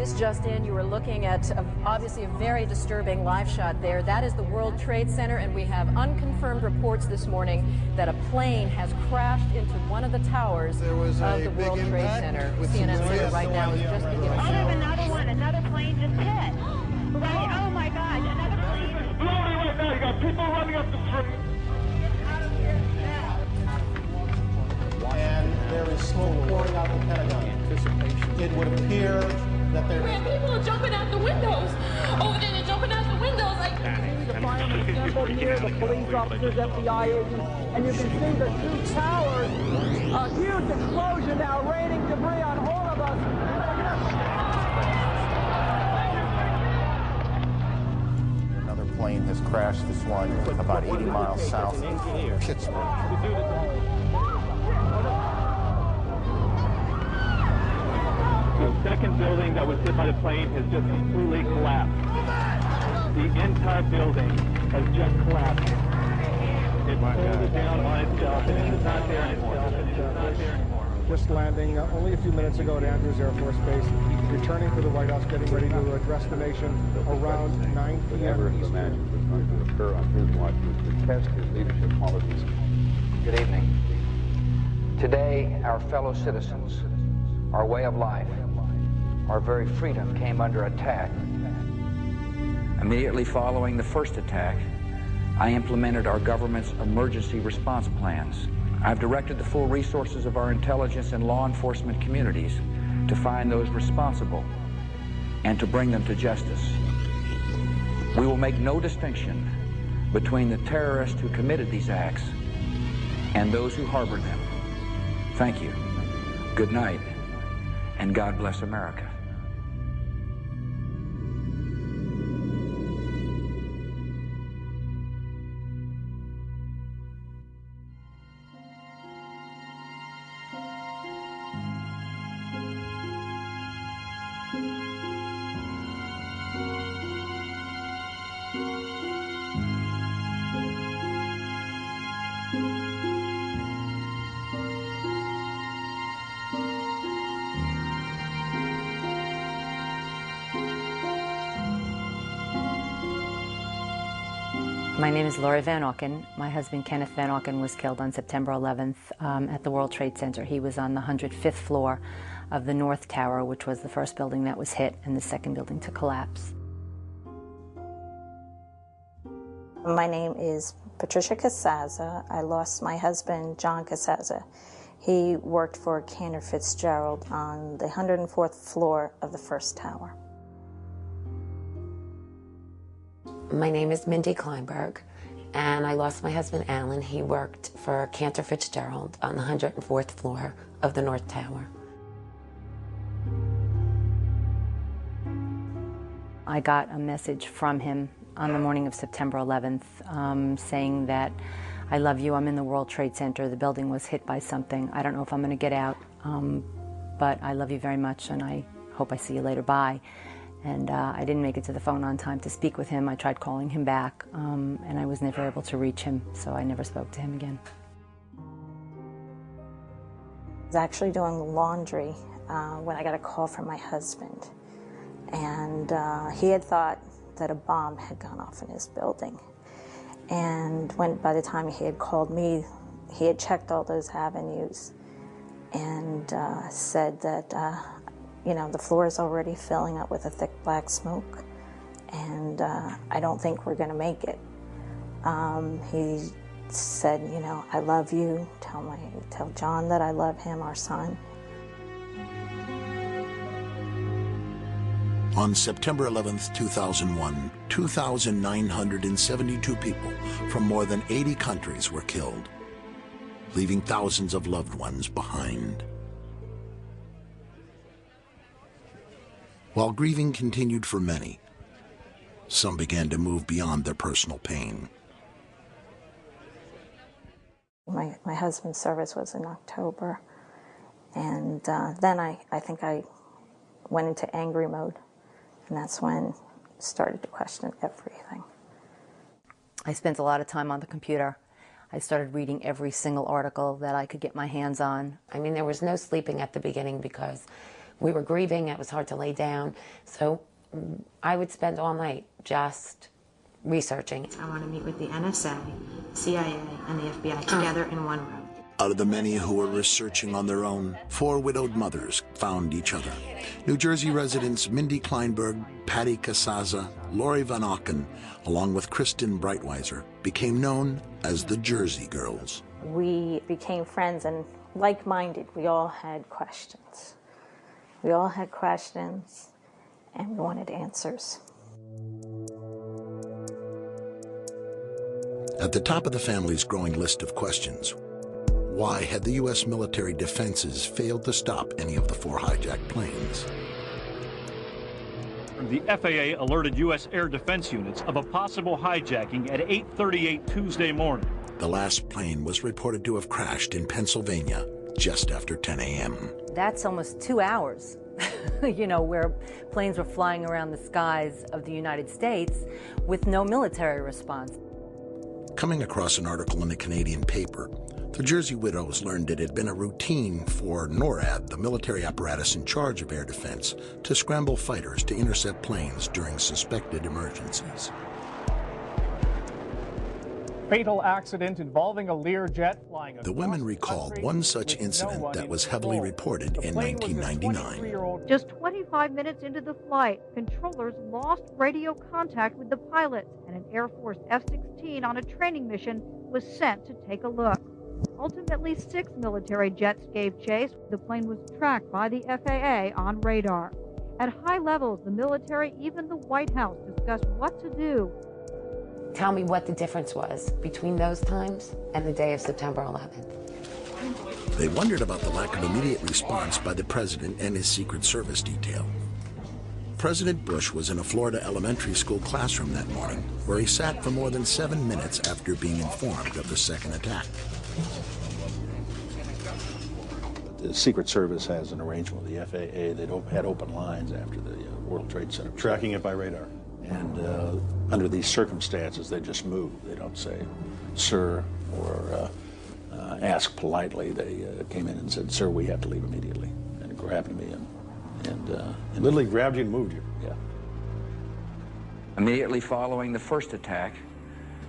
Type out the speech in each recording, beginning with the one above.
news just in. You were looking at obviously a very disturbing live shot there. That is the World Trade Center, and we have unconfirmed reports this morning that a plane has crashed into one of the towers of the World Trade Center. CNN Center right now is just beginning. Oh, there's another one. Another plane just hit. Right. Oh my God. Another plane. It's blowing right now. You got people running up the street. And there is smoke pouring out of the Pentagon. It would appear that there Man, people are jumping out the windows. Over there, they're jumping out the windows. Like, the firemen assembled here, the police officers, FBI agents, and you can see the two towers. A huge explosion now, raining debris on all of us. Another plane has crashed, this one about 80 miles south of Pittsburgh. The second building that was hit by the plane has just completely collapsed. The entire building has just collapsed. It folded down on itself and it is not there anymore. Just landing only a few minutes ago at Andrews Air Force Base, returning to the White House, getting ready to address the nation around 9 p.m. Never imagined was going to occur on his watch was to test his leadership qualities. Good evening. Today, our fellow citizens, our way of life, our very freedom came under attack. Immediately following the first attack, I implemented our government's emergency response plans. I've directed the full resources of our intelligence and law enforcement communities to find those responsible and to bring them to justice. We will make no distinction between the terrorists who committed these acts and those who harbored them. Thank you. Good night, and God bless America. My name is Laurie Van Auken. My husband, Kenneth Van Auken, was killed on September 11th at the World Trade Center. He was on the 105th floor of the North Tower, which was the first building that was hit and the second building to collapse. My name is Patricia Casaza. I lost my husband, John Casaza. He worked for Cantor Fitzgerald on the 104th floor of the first tower. My name is Mindy Kleinberg, and I lost my husband, Alan. He worked for Cantor Fitzgerald on the 104th floor of the North Tower. I got a message from him on the morning of September 11th saying that, I love you, I'm in the World Trade Center, the building was hit by something, I don't know if I'm going to get out, but I love you very much and I hope I see you later, bye. And I didn't make it to the phone on time to speak with him. I tried calling him back, and I was never able to reach him, so I never spoke to him again. I was actually doing laundry when I got a call from my husband. And he had thought that a bomb had gone off in his building. And by the time he had called me, he had checked all those avenues and said that you know, the floor is already filling up with a thick black smoke, and I don't think we're going to make it. He said, you know, I love you. Tell John that I love him, our son. On September 11th, 2001, 2,972 people from more than 80 countries were killed, leaving thousands of loved ones behind. While grieving continued for many, some began to move beyond their personal pain. My husband's service was in October, and then I think I went into angry mode, and that's when I started to question everything. I spent a lot of time on the computer. I started reading every single article that I could get my hands on. I mean, there was no sleeping at the beginning because We were grieving, it was hard to lay down, so I would spend all night just researching. I want to meet with the NSA, CIA, and the FBI together in one room. Out of the many who were researching on their own, 4 widowed mothers found each other. New Jersey residents Mindy Kleinberg, Patty Casaza, Lori Van Auken, along with Kristen Breitweiser, became known as the Jersey Girls. We became friends and like-minded. We all had questions. We all had questions, and we wanted answers. At the top of the family's growing list of questions, why had the U.S. military defenses failed to stop any of the 4 hijacked planes? The FAA alerted U.S. air defense units of a possible hijacking at 8:38 Tuesday morning. The last plane was reported to have crashed in Pennsylvania just after 10 a.m. That's almost 2 hours, you know, where planes were flying around the skies of the United States with no military response. Coming across an article in a Canadian paper, the Jersey widows learned it had been a routine for NORAD, the military apparatus in charge of air defense, to scramble fighters to intercept planes during suspected emergencies. Fatal accident involving a Learjet flying. The women recalled one such incident that was heavily reported in 1999. Just 25 minutes into the flight, controllers lost radio contact with the pilots, and an Air Force F-16 on a training mission was sent to take a look. Ultimately, 6 military jets gave chase. The plane was tracked by the FAA on radar. At high levels, the military, even the White House, discussed what to do. Tell me what the difference was between those times and the day of September 11th. They wondered about the lack of immediate response by the president and his Secret Service detail. President Bush was in a Florida elementary school classroom that morning, where he sat for more than 7 minutes after being informed of the second attack. The Secret Service has an arrangement with the FAA. They had open lines after the World Trade Center. Tracking it by radar. And under these circumstances, they just move. They don't say, sir, or ask politely. They came in and said, sir, we have to leave immediately. And it grabbed me and literally grabbed you and moved you, yeah. Immediately following the first attack,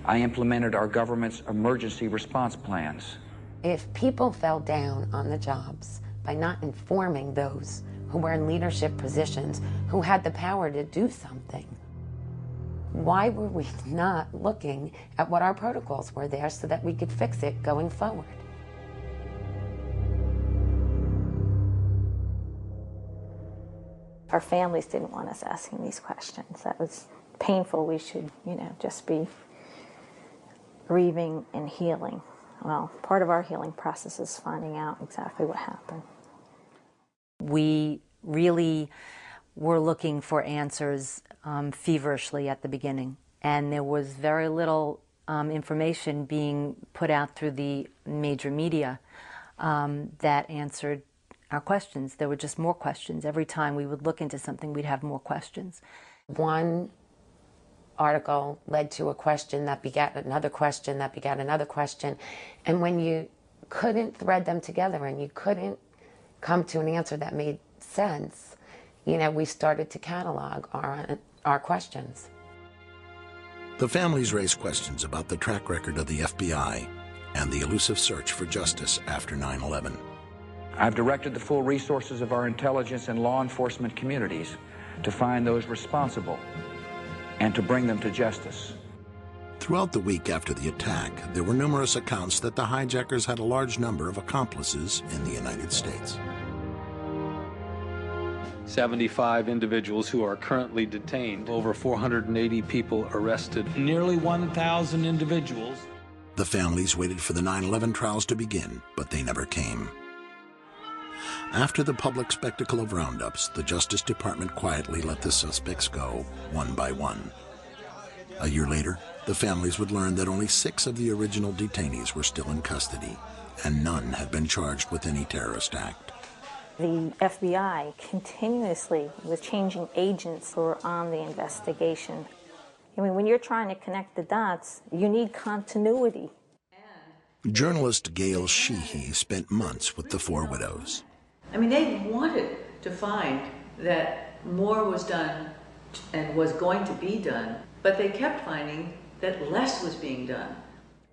I implemented our government's emergency response plans. If people fell down on the jobs by not informing those who were in leadership positions, who had the power to do something, why were we not looking at what our protocols were there so that we could fix it going forward? Our families didn't want us asking these questions. That was painful. We should, just be grieving and healing. Well, part of our healing process is finding out exactly what happened. We really were looking for answers feverishly at the beginning, and there was very little information being put out through the major media that answered our questions. There were just more questions. Every time we would look into something, we'd have more questions. One article led to a question that begat another question that begat another question, and when you couldn't thread them together and you couldn't come to an answer that made sense, we started to catalog our questions. The families raised questions about the track record of the FBI and the elusive search for justice after 9/11. I've directed the full resources of our intelligence and law enforcement communities to find those responsible and to bring them to justice. Throughout the week after the attack, there were numerous accounts that the hijackers had a large number of accomplices in the United States. 75 individuals who are currently detained, over 480 people arrested, nearly 1,000 individuals. The families waited for the 9/11 trials to begin, but they never came. After the public spectacle of roundups, the Justice Department quietly let the suspects go, one by one. A year later, the families would learn that only 6 of the original detainees were still in custody, and none had been charged with any terrorist act. The FBI continuously was changing agents who were on the investigation. When you're trying to connect the dots, you need continuity. Journalist Gail Sheehy spent months with the 4 widows. They wanted to find that more was done and was going to be done, but they kept finding that less was being done.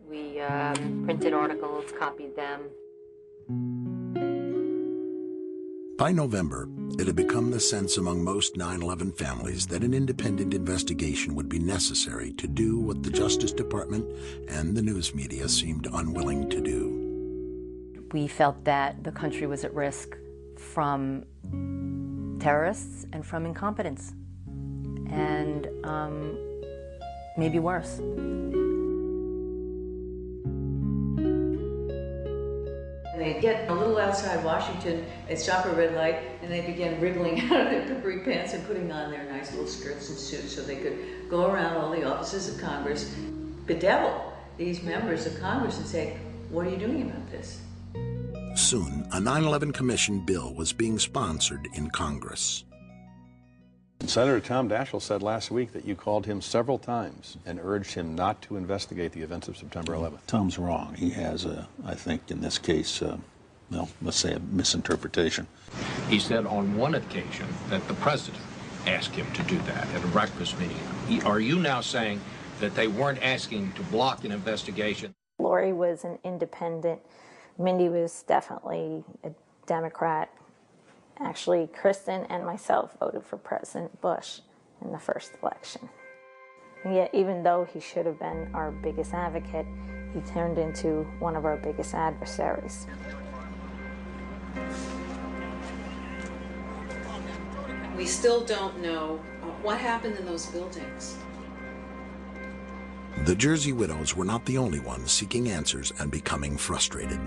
We printed articles, copied them. By November, it had become the sense among most 9/11 families that an independent investigation would be necessary to do what the Justice Department and the news media seemed unwilling to do. We felt that the country was at risk from terrorists and from incompetence, and maybe worse. They'd get a little outside Washington, they'd stop at a red light, and they began wriggling out of their capri pants and putting on their nice little skirts and suits so they could go around all the offices of Congress, bedevil these members of Congress and say, what are you doing about this? Soon, a 9/11 Commission bill was being sponsored in Congress. Senator Tom Daschle said last week that you called him several times and urged him not to investigate the events of September 11th. Tom's wrong. He has, I think, in this case, well, let's say a misinterpretation. He said on one occasion that the president asked him to do that at a breakfast meeting. Are you now saying that they weren't asking to block an investigation? Lori was an independent. Mindy was definitely a Democrat. Actually, Kristen and myself voted for President Bush in the first election. And yet, even though he should have been our biggest advocate, he turned into one of our biggest adversaries. We still don't know what happened in those buildings. The Jersey widows were not the only ones seeking answers and becoming frustrated.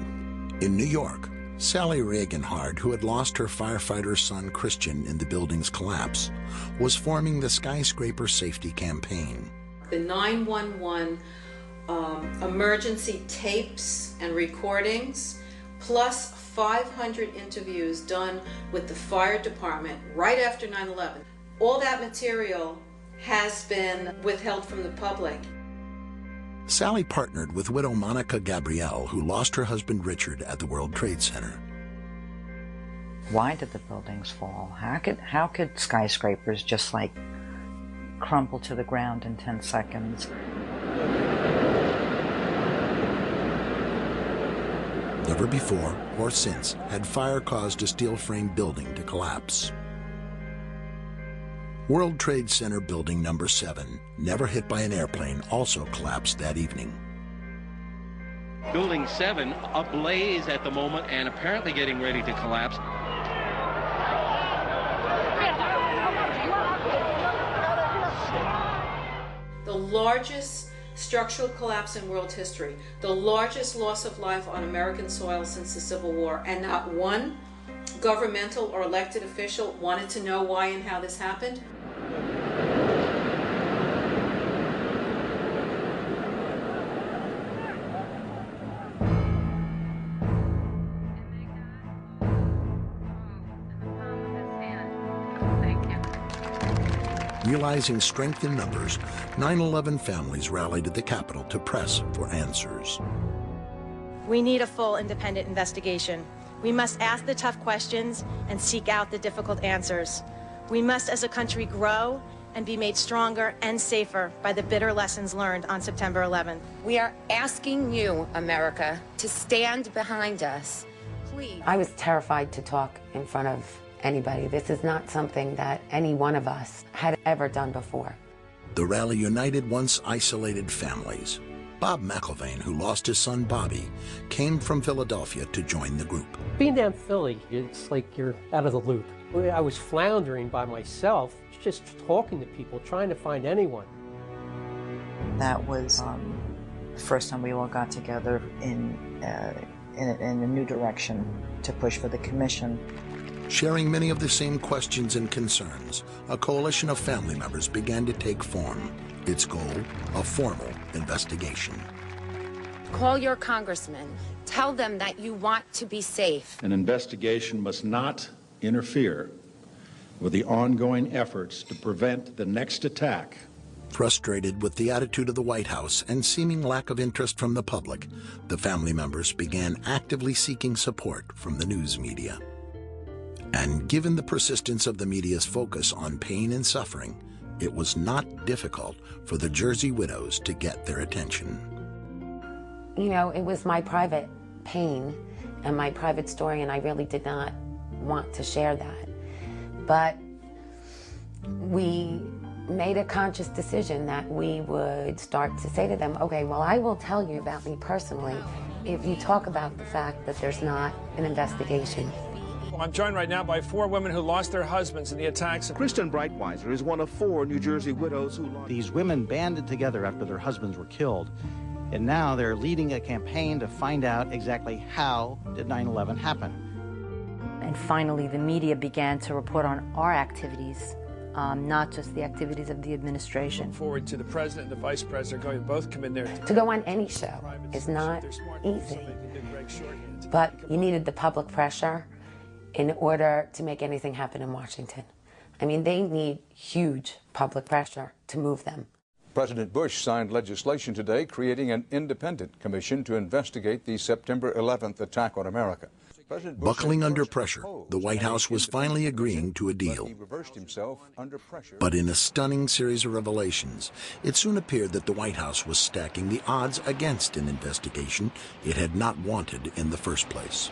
In New York, Sally Reaganhard, who had lost her firefighter son Christian in the building's collapse, was forming the Skyscraper Safety Campaign. The 911 emergency tapes and recordings, plus 500 interviews done with the fire department right after 9/11. All that material has been withheld from the public. Sally partnered with widow Monica Gabrielle, who lost her husband Richard at the World Trade Center. Why did the buildings fall? How could skyscrapers just like crumble to the ground in 10 seconds? Never before or since had fire caused a steel-framed building to collapse. World Trade Center Building Number 7, never hit by an airplane, also collapsed that evening. Building 7 ablaze at the moment and apparently getting ready to collapse. The largest structural collapse in world history, the largest loss of life on American soil since the Civil War, and not one governmental or elected official wanted to know why and how this happened. Realizing strength in numbers, 9/11 families rallied at the Capitol to press for answers. We need a full independent investigation. We must ask the tough questions and seek out the difficult answers. We must, as a country, grow and be made stronger and safer by the bitter lessons learned on September 11th. We are asking you, America, to stand behind us. Please. I was terrified to talk in front of anybody. This is not something that any one of us had ever done before. The rally united once isolated families. Bob McIlvaine, who lost his son Bobby, came from Philadelphia to join the group. Being down Philly, it's like you're out of the loop. I was floundering by myself, just talking to people, trying to find anyone. That was the first time we all got together in a new direction to push for the commission. Sharing many of the same questions and concerns, a coalition of family members began to take form. Its goal, a formal investigation. Call your congressman. Tell them that you want to be safe. An investigation must not interfere with the ongoing efforts to prevent the next attack. Frustrated with the attitude of the White House and seeming lack of interest from the public, the family members began actively seeking support from the news media. And given the persistence of the media's focus on pain and suffering, it was not difficult for the Jersey widows to get their attention. You know, it was my private pain and my private story, and I really did not want to share that. But we made a conscious decision that we would start to say to them, okay, well, I will tell you about me personally if you talk about the fact that there's not an investigation. I'm joined right now by 4 women who lost their husbands in the attacks. Kristen Breitweiser is one of 4 New Jersey widows who lost. These women banded together after their husbands were killed, and now they're leading a campaign to find out exactly how did 9/11 happen. And finally, the media began to report on our activities, not just the activities of the administration. Forward to the president and the vice president going to both come in there. To go on any show is not easy, but you needed the public pressure in order to make anything happen in Washington. I mean, they need huge public pressure to move them. President Bush signed legislation today creating an independent commission to investigate the September 11th attack on America. Buckling under pressure, the White House was finally agreeing to a deal. But in a stunning series of revelations, it soon appeared that the White House was stacking the odds against an investigation it had not wanted in the first place.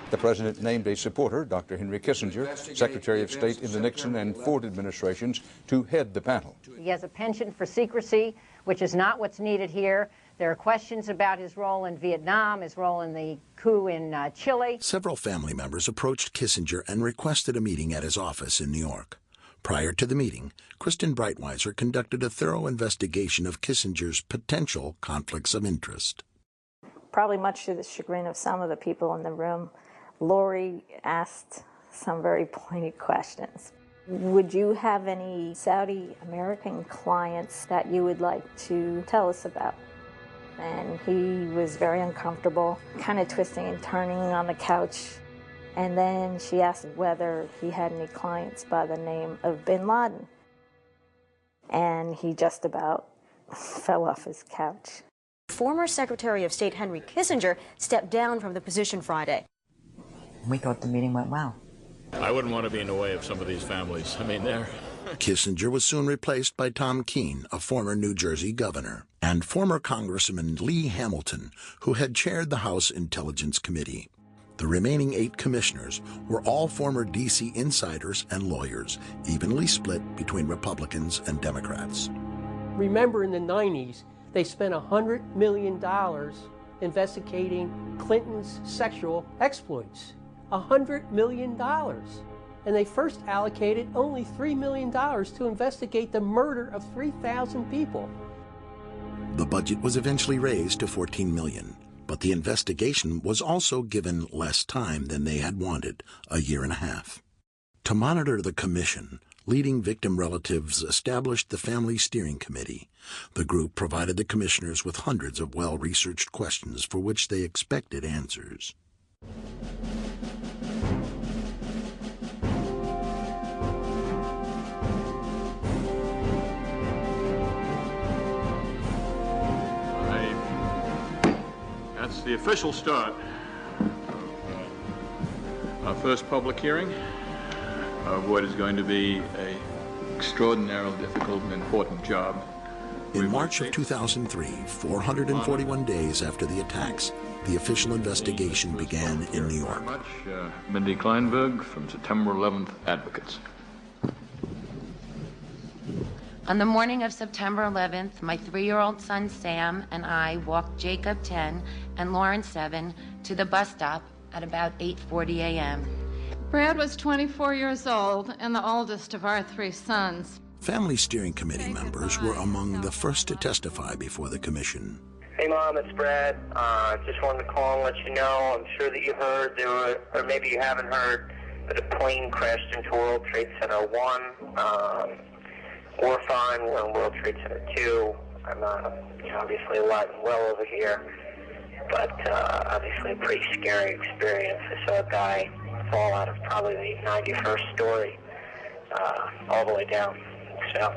The president named a supporter, Dr. Henry Kissinger, Secretary of State in the Nixon and Ford administrations, to head the panel. He has a penchant for secrecy, which is not what's needed here. There are questions about his role in Vietnam, his role in the coup in Chile. Several family members approached Kissinger and requested a meeting at his office in New York. Prior to the meeting, Kristen Breitweiser conducted a thorough investigation of Kissinger's potential conflicts of interest. Probably much to the chagrin of some of the people in the room, Lori asked some very pointed questions. Would you have any Saudi American clients that you would like to tell us about? And he was very uncomfortable, kind of twisting and turning on the couch. And then she asked whether he had any clients by the name of Bin Laden. And he just about fell off his couch. Former Secretary of State Henry Kissinger stepped down from the position Friday. We thought the meeting went well. I wouldn't want to be in the way of some of these families. I mean, they're... Kissinger was soon replaced by Tom Keene, a former New Jersey governor, and former Congressman Lee Hamilton, who had chaired the House Intelligence Committee. The remaining 8 commissioners were all former D.C. insiders and lawyers, evenly split between Republicans and Democrats. Remember, in the 90s, they spent $100 million investigating Clinton's sexual exploits. $100 million. And they first allocated only $3 million to investigate the murder of 3,000 people. The budget was eventually raised to $14 million, but the investigation was also given less time than they had wanted, a year and a half. To monitor the commission, leading victim relatives established the Family Steering Committee. The group provided the commissioners with hundreds of well-researched questions for which they expected answers. That's the official start of our first public hearing of what is going to be an extraordinarily difficult and important job. In March of 2003, 441 days after the attacks, the official investigation began in New York. Very much, Mindy Kleinberg from September 11th Advocates. On the morning of September 11th, my 3-year-old son Sam and I walked Jacob 10 and Lauren 7 to the bus stop at about 8:40 a.m. Brad was 24 years old and the oldest of our 3 sons. Family Steering Committee members were among the first to testify before the commission. Hey Mom, it's Brad. Just wanted to call and let you know, I'm sure that you heard, or maybe you haven't heard, that a plane crashed into World Trade Center 1. We're fine, we're in World Trade Center 2. I'm obviously alive and well over here, but obviously a pretty scary experience. I saw a guy fall out of probably the 91st story all the way down. So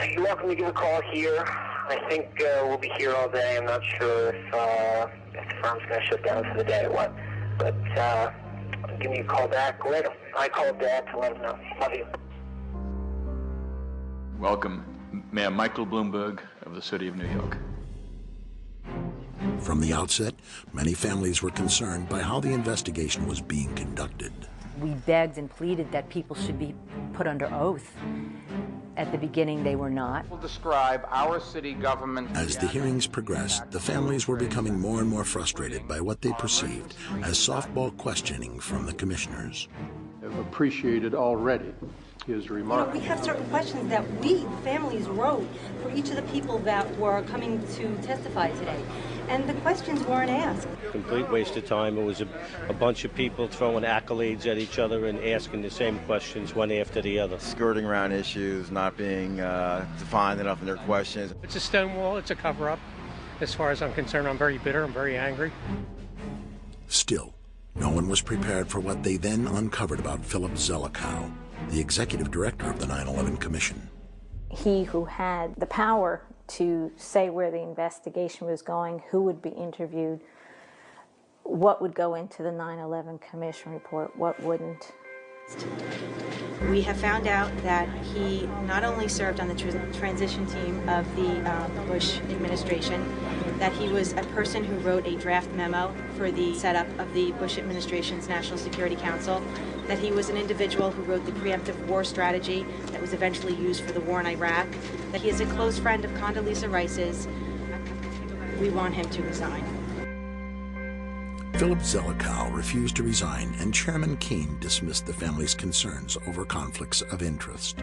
you're welcome to give a call here. I think we'll be here all day. I'm not sure if the firm's going to shut down for the day or what, but give me a call back. I called Dad to let him know. Love you. Welcome, Mayor Michael Bloomberg of the City of New York. From the outset, many families were concerned by how the investigation was being conducted. We begged and pleaded that people should be put under oath. At the beginning, they were not. We'll describe our city government. As the hearings progressed, the families were becoming more and more frustrated by what they perceived as softball questioning from the commissioners. I've appreciated already his remarks. We have certain questions that we, families, wrote for each of the people that were coming to testify today. And the questions weren't asked. Complete waste of time. It was a bunch of people throwing accolades at each other and asking the same questions one after the other. Skirting around issues, not being defined enough in their questions. It's a stonewall. It's a cover-up. As far as I'm concerned, I'm very bitter. I'm very angry. Still, no one was prepared for what they then uncovered about Philip Zelikow, the executive director of the 9/11 Commission. He who had the power to say where the investigation was going, who would be interviewed, what would go into the 9/11 Commission report, what wouldn't. We have found out that he not only served on the transition team of the Bush administration, that he was a person who wrote a draft memo for the setup of the Bush administration's National Security Council, that he was an individual who wrote the preemptive war strategy that was eventually used for the war in Iraq, that he is a close friend of Condoleezza Rice's. We want him to resign. Philip Zelikow refused to resign, and Chairman Keene dismissed the family's concerns over conflicts of interest.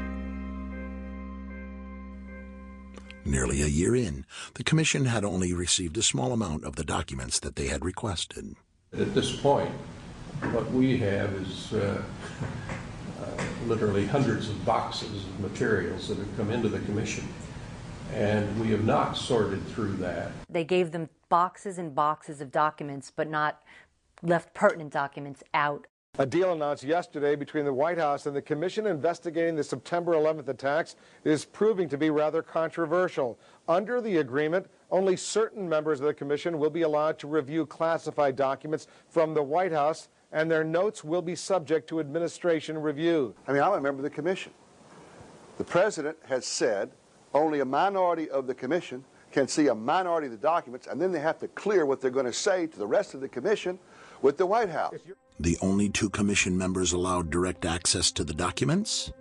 Nearly a year in, the commission had only received a small amount of the documents that they had requested. At this point, what we have is literally hundreds of boxes of materials that have come into the commission, and we have not sorted through that. They gave them boxes and boxes of documents, but not left pertinent documents out. A deal announced yesterday between the White House and the commission investigating the September 11th attacks is proving to be rather controversial. Under the agreement, only certain members of the commission will be allowed to review classified documents from the White House, and their notes will be subject to administration review. I mean, I'm a member of the commission. The president has said only a minority of the commission can see a minority of the documents, and then they have to clear what they're going to say to the rest of the commission with the White House. The only two commission members allowed direct access to the documents?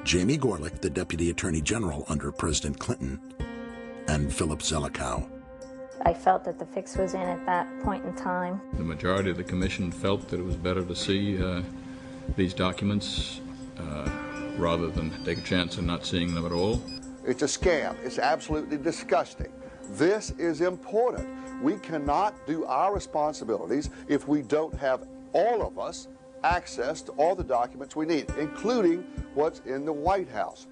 Jamie Gorelick, the Deputy Attorney General under President Clinton, and Philip Zelikow. I felt that the fix was in at that point in time. The majority of the commission felt that it was better to see these documents rather than take a chance of not seeing them at all. It's a scam. It's absolutely disgusting. This is important. We cannot do our responsibilities if we don't have all of us access to all the documents we need, including what's in the White House.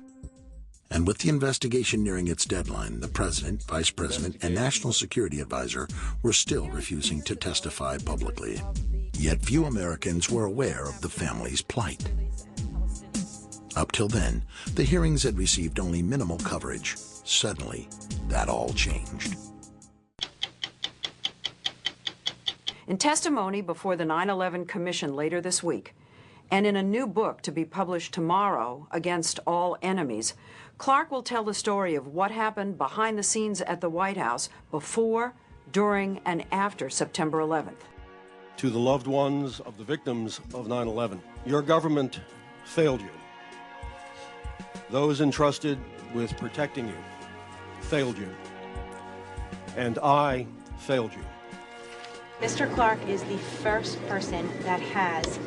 And with the investigation nearing its deadline, the President, Vice President, and National Security Advisor were still refusing to testify publicly. Yet few Americans were aware of the family's plight. Up till then, the hearings had received only minimal coverage. Suddenly, that all changed. In testimony before the 9/11 Commission later this week, and in a new book to be published tomorrow, Against All Enemies, Clark will tell the story of what happened behind the scenes at the White House before, during, and after September 11th. To the loved ones of the victims of 9/11, your government failed you. Those entrusted with protecting you failed you. And I failed you. Mr. Clark is the first person that has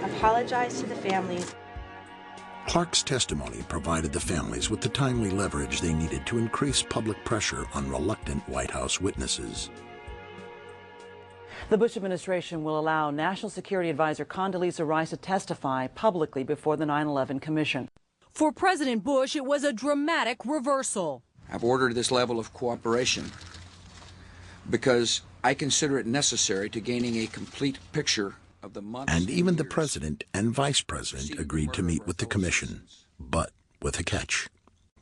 apologized to the families. Clark's testimony provided the families with the timely leverage they needed to increase public pressure on reluctant White House witnesses. The Bush administration will allow National Security Advisor Condoleezza Rice to testify publicly before the 9/11 Commission. For President Bush, it was a dramatic reversal. I've ordered this level of cooperation because I consider it necessary to gaining a complete picture of the months. And even the President and Vice President agreed to meet with the Commission, but with a catch.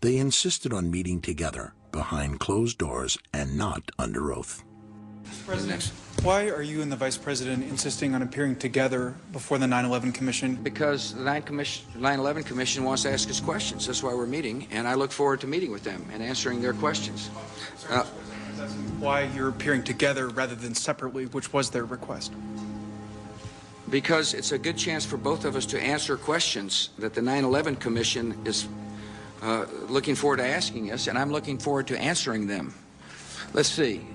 They insisted on meeting together behind closed doors and not under oath. President. Why are you and the Vice President insisting on appearing together before the 9/11 Commission? Because the 9/11 Commission wants to ask us questions. That's why we're meeting, and I look forward to meeting with them and answering their questions. Why you're appearing together rather than separately, which was their request? Because it's a good chance for both of us to answer questions that the 9/11 Commission is looking forward to asking us, and I'm looking forward to answering them. Let's see.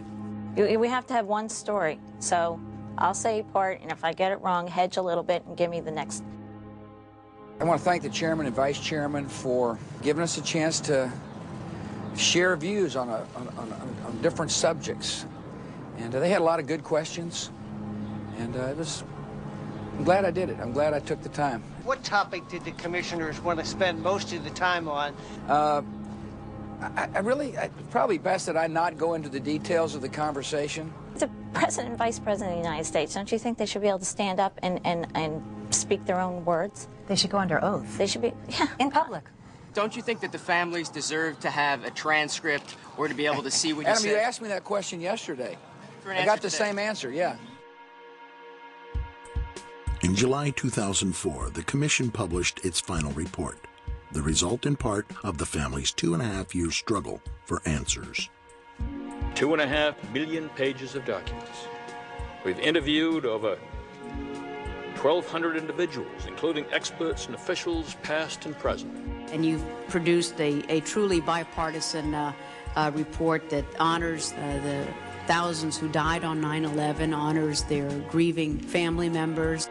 We have to have one story, so I'll say part, and if I get it wrong, hedge a little bit and give me the next. I want to thank the chairman and vice chairman for giving us a chance to share views on different subjects. And they had a lot of good questions, and I'm glad I did it. I'm glad I took the time. What topic did the commissioners want to spend most of the time on? It's probably best that I not go into the details of the conversation. The President and Vice President of the United States, don't you think they should be able to stand up and speak their own words? They should go under oath. They should be, yeah, in public. Don't you think that the families deserve to have a transcript or to be able to see what you Adam, said? you asked me that question yesterday. I got the same answer, yeah. In July 2004, the Commission published its final report, the result in part of the family's 2.5-year struggle for answers. 2.5 million pages of documents. We've interviewed over 1,200 individuals, including experts and officials past and present. And you've produced a truly bipartisan report that honors the thousands who died on 9/11, honors their grieving family members.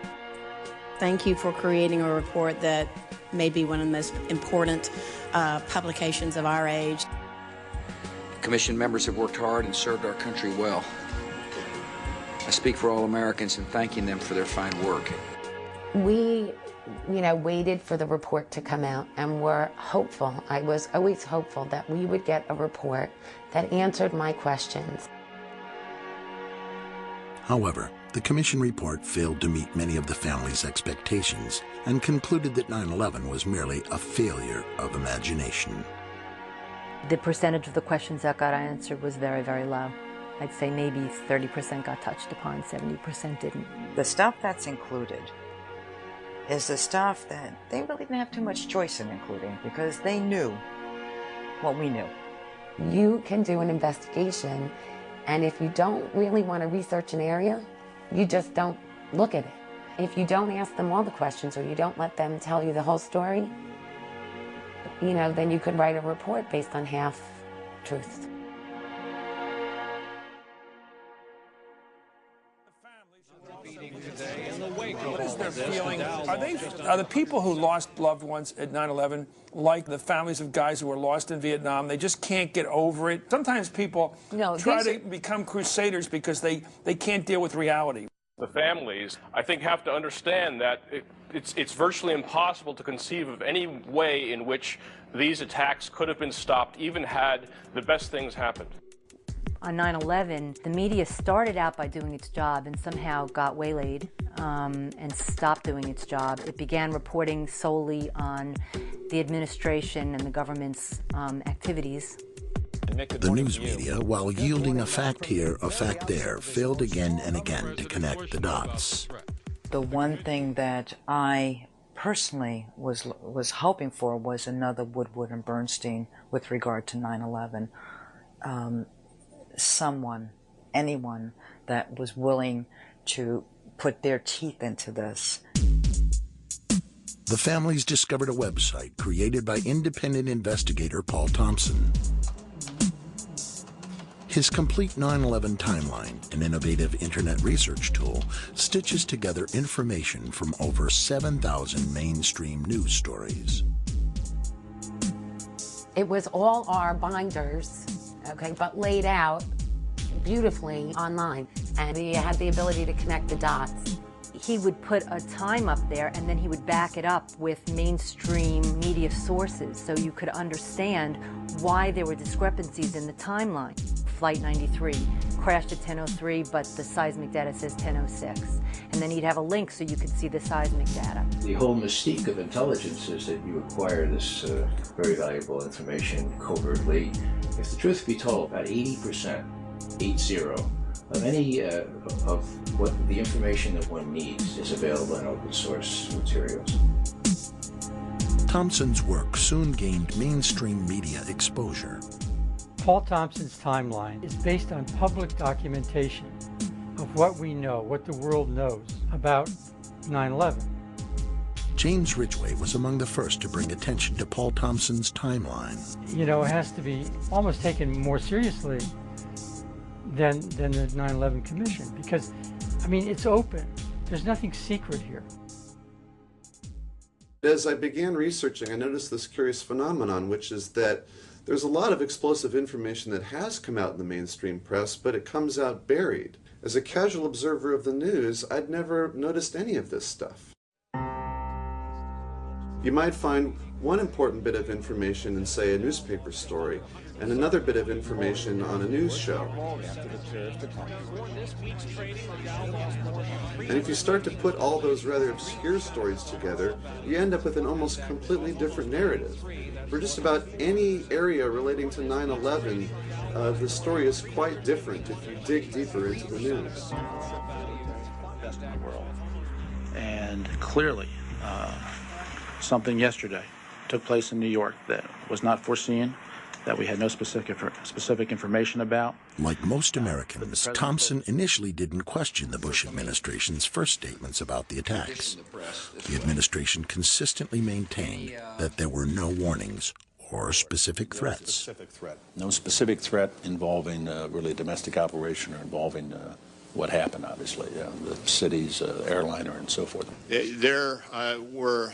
Thank you for creating a report that may be one of the most important publications of our age. Commission members have worked hard and served our country well. I speak for all Americans in thanking them for their fine work. We, waited for the report to come out and were hopeful. I was always hopeful that we would get a report that answered my questions. However, the Commission report failed to meet many of the family's expectations and concluded that 9/11 was merely a failure of imagination. The percentage of the questions that got answered was very, very low. I'd say maybe 30% got touched upon, 70% didn't. The stuff that's included is the stuff that they really didn't have too much choice in including because they knew what we knew. You can do an investigation, and if you don't really want to research an area, you just don't look at it. If you don't ask them all the questions or you don't let them tell you the whole story, then you could write a report based on half truths. What is their feeling? Are the people who lost loved ones at 9/11 like the families of guys who were lost in Vietnam? They just can't get over it. Sometimes people try to become crusaders because they can't deal with reality. The families, I think, have to understand that it's virtually impossible to conceive of any way in which these attacks could have been stopped, even had the best things happened. On 9/11, the media started out by doing its job and somehow got waylaid and stopped doing its job. It began reporting solely on the administration and the government's activities. The news media, while yielding a fact here, a fact there, failed again and again to connect the dots. The one thing that I personally was hoping for was another Woodward and Bernstein with regard to 9/11. Someone, anyone that was willing to put their teeth into this. The families discovered a website created by independent investigator Paul Thompson. His complete 9/11 timeline, an innovative internet research tool, stitches together information from over 7,000 mainstream news stories. It was all our binders, but laid out beautifully online, and he had the ability to connect the dots. He would put a time up there and then he would back it up with mainstream media sources so you could understand why there were discrepancies in the timeline. Flight 93 crashed at 10:03, but the seismic data says 10:06. And then he'd have a link so you could see the seismic data. The whole mystique of intelligence is that you acquire this very valuable information covertly. If the truth be told, about 80%, Any of what the information that one needs is available in open source materials. Thompson's work soon gained mainstream media exposure. Paul Thompson's timeline is based on public documentation of what we know, what the world knows about 9/11. James Ridgway was among the first to bring attention to Paul Thompson's timeline. You know, it has to be almost taken more seriously than the 9/11 Commission, because, I mean, it's open. There's nothing secret here. As I began researching, I noticed this curious phenomenon, which is that there's a lot of explosive information that has come out in the mainstream press, but it comes out buried. As a casual observer of the news, I'd never noticed any of this stuff. You might find one important bit of information in, say, a newspaper story, and another bit of information on a news show. And if you start to put all those rather obscure stories together, you end up with an almost completely different narrative. For just about any area relating to 9/11, the story is quite different if you dig deeper into the news. Best in the world. And clearly, something yesterday took place in New York that was not foreseen, that we had no specific information about. Like most Americans, Thompson initially didn't question the Bush administration's first statements about the attacks. The administration consistently maintained that there were no warnings or specific threats. No specific threat involving really a domestic operation or involving what happened, obviously, the city's airliner and so forth. There were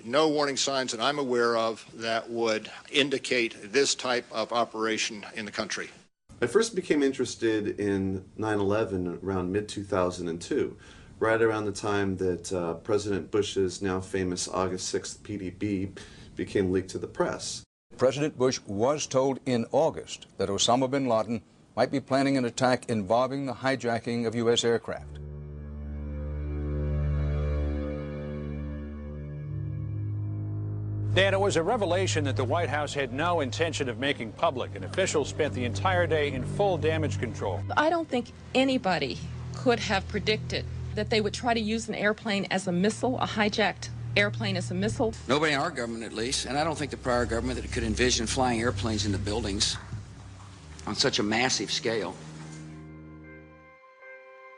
no warning signs that I'm aware of that would indicate this type of operation in the country. I first became interested in 9/11 around mid-2002, right around the time that President Bush's now famous August 6th PDB became leaked to the press. President Bush was told in August that Osama bin Laden might be planning an attack involving the hijacking of U.S. aircraft. Dan, it was a revelation that the White House had no intention of making public, and officials spent the entire day in full damage control. I don't think anybody could have predicted that they would try to use an airplane as a missile, a hijacked airplane as a missile. Nobody in our government, at least, and I don't think the prior government that could envision flying airplanes into buildings on such a massive scale.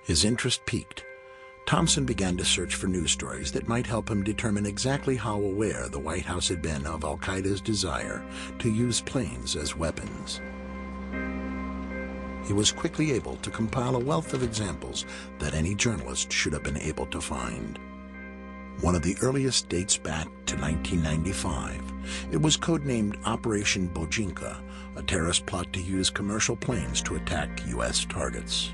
His interest peaked. Thompson began to search for news stories that might help him determine exactly how aware the White House had been of al-Qaeda's desire to use planes as weapons. He was quickly able to compile a wealth of examples that any journalist should have been able to find. One of the earliest dates back to 1995. It was codenamed Operation Bojinka, a terrorist plot to use commercial planes to attack U.S. targets.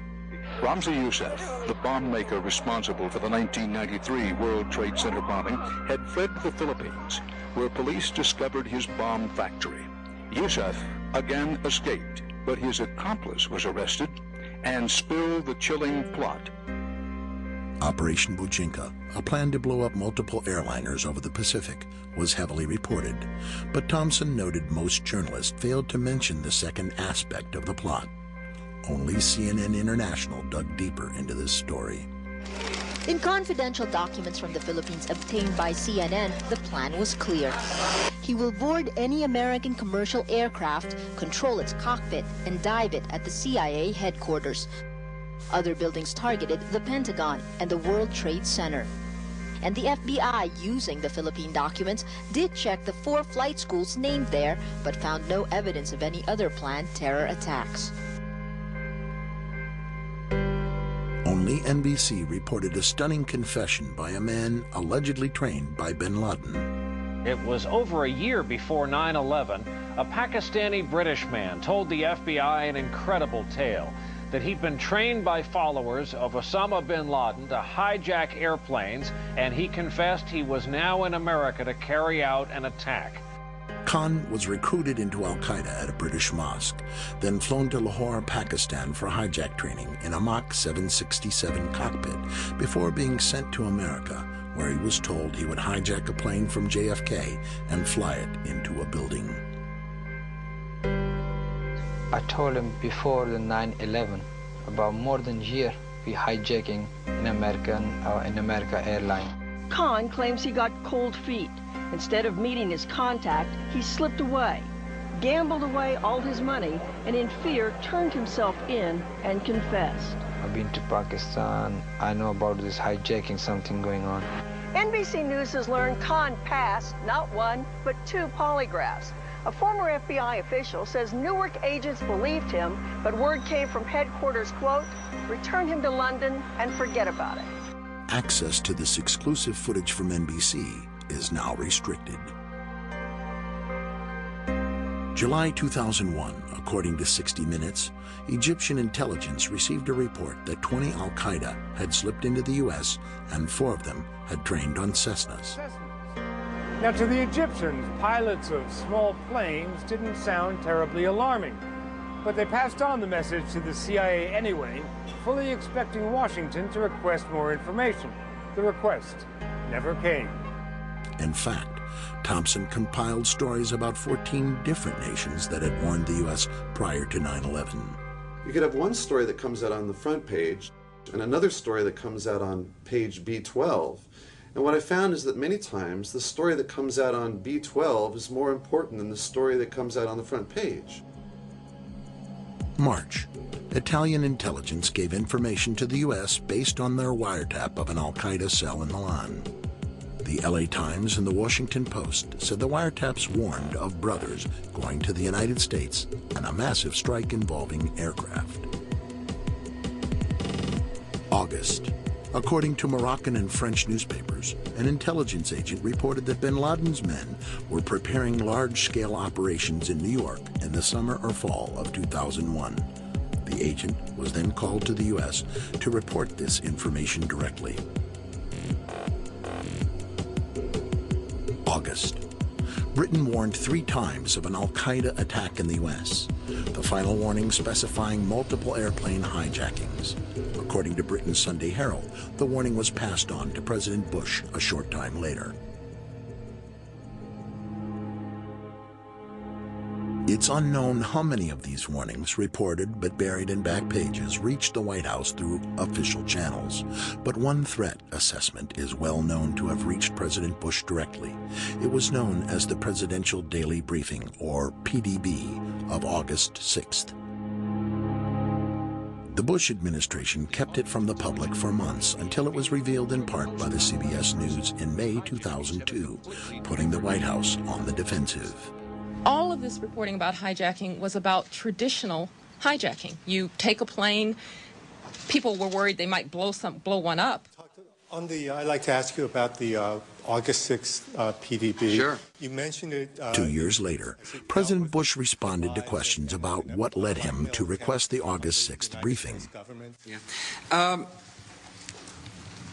Ramzi Youssef, the bomb maker responsible for the 1993 World Trade Center bombing, had fled to the Philippines, where police discovered his bomb factory. Youssef again escaped, but his accomplice was arrested and spilled the chilling plot. Operation Bojinka, a plan to blow up multiple airliners over the Pacific, was heavily reported, but Thompson noted most journalists failed to mention the second aspect of the plot. Only CNN International dug deeper into this story. In confidential documents from the Philippines obtained by CNN, the plan was clear. He will board any American commercial aircraft, control its cockpit, and dive it at the CIA headquarters. Other buildings targeted the Pentagon and the World Trade Center. And the FBI, using the Philippine documents, did check the 4 flight schools named there, but found no evidence of any other planned terror attacks. Only NBC reported a stunning confession by a man allegedly trained by bin Laden. It was over a year before 9/11, a Pakistani-British man told the FBI an incredible tale, that he'd been trained by followers of Osama bin Laden to hijack airplanes, and he confessed he was now in America to carry out an attack. Khan was recruited into al-Qaeda at a British mosque, then flown to Lahore, Pakistan for hijack training in a Mach 767 cockpit before being sent to America, where he was told he would hijack a plane from JFK and fly it into a building. I told him before the 9/11 about more than a year we hijacking in America airline. Khan claims he got cold feet. Instead of meeting his contact, he slipped away, gambled away all his money, and in fear turned himself in and confessed. I've been to Pakistan. I know about this hijacking, something going on. NBC News has learned Khan passed not one, but 2 polygraphs. A former FBI official says Newark agents believed him, but word came from headquarters, quote, return him to London and forget about it. Access to this exclusive footage from NBC is now restricted. July 2001, according to 60 Minutes, Egyptian intelligence received a report that 20 al-Qaeda had slipped into the U.S. and 4 of them had trained on Cessnas. Now, to the Egyptians, pilots of small planes didn't sound terribly alarming, but they passed on the message to the CIA anyway, fully expecting Washington to request more information. The request never came. In fact, Thompson compiled stories about 14 different nations that had warned the U.S. prior to 9/11. You could have one story that comes out on the front page and another story that comes out on page B12. And what I found is that many times the story that comes out on B12 is more important than the story that comes out on the front page. March. Italian intelligence gave information to the U.S. based on their wiretap of an al-Qaeda cell in Milan. The LA Times and the Washington Post said the wiretaps warned of brothers going to the United States and a massive strike involving aircraft. August. According to Moroccan and French newspapers, an intelligence agent reported that bin Laden's men were preparing large-scale operations in New York in the summer or fall of 2001. The agent was then called to the U.S. to report this information directly. August. Britain warned 3 times of an al-Qaeda attack in the U.S., the final warning specifying multiple airplane hijackings. According to Britain's Sunday Herald, the warning was passed on to President Bush a short time later. It's unknown how many of these warnings, reported but buried in back pages, reached the White House through official channels. But one threat assessment is well known to have reached President Bush directly. It was known as the Presidential Daily Briefing, or PDB, of August 6th. The Bush administration kept it from the public for months until it was revealed in part by the CBS News in May 2002, putting the White House on the defensive. All of this reporting about hijacking was about traditional hijacking. You take a plane, people were worried they might blow one up. I'd like to ask you about the August 6th PDB. Sure. You mentioned it. 2 years later, President Bush responded to questions about what led him to request the August 6th briefing. Yeah.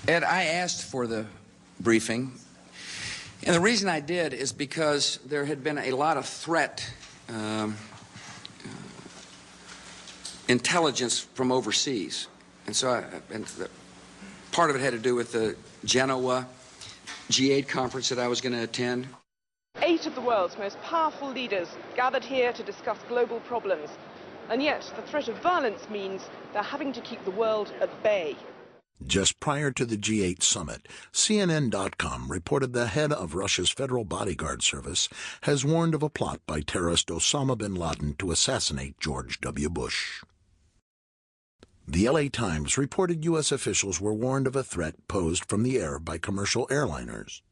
Ed, I asked for the briefing, and the reason I did is because there had been a lot of threat intelligence from overseas, and so part of it had to do with the Genoa G8 conference that I was going to attend. 8 of the world's most powerful leaders gathered here to discuss global problems, and yet the threat of violence means they're having to keep the world at bay. Just prior to the G8 summit, CNN.com reported the head of Russia's Federal Bodyguard Service has warned of a plot by terrorist Osama bin Laden to assassinate George W. Bush. The LA Times reported U.S. officials were warned of a threat posed from the air by commercial airliners.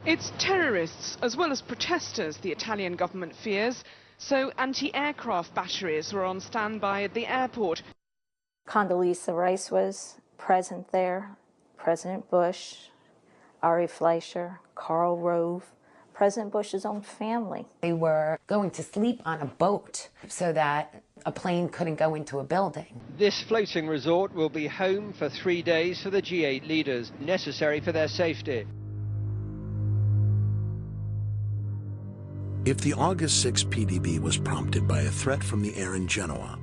It's terrorists as well as protesters the Italian government fears, so anti-aircraft batteries were on standby at the airport. Condoleezza Rice was present there, President Bush, Ari Fleischer, Karl Rove, President Bush's own family. They were going to sleep on a boat so that a plane couldn't go into a building. This floating resort will be home for 3 days for the G8 leaders, necessary for their safety. If the August 6 PDB was prompted by a threat from the air in Genoa,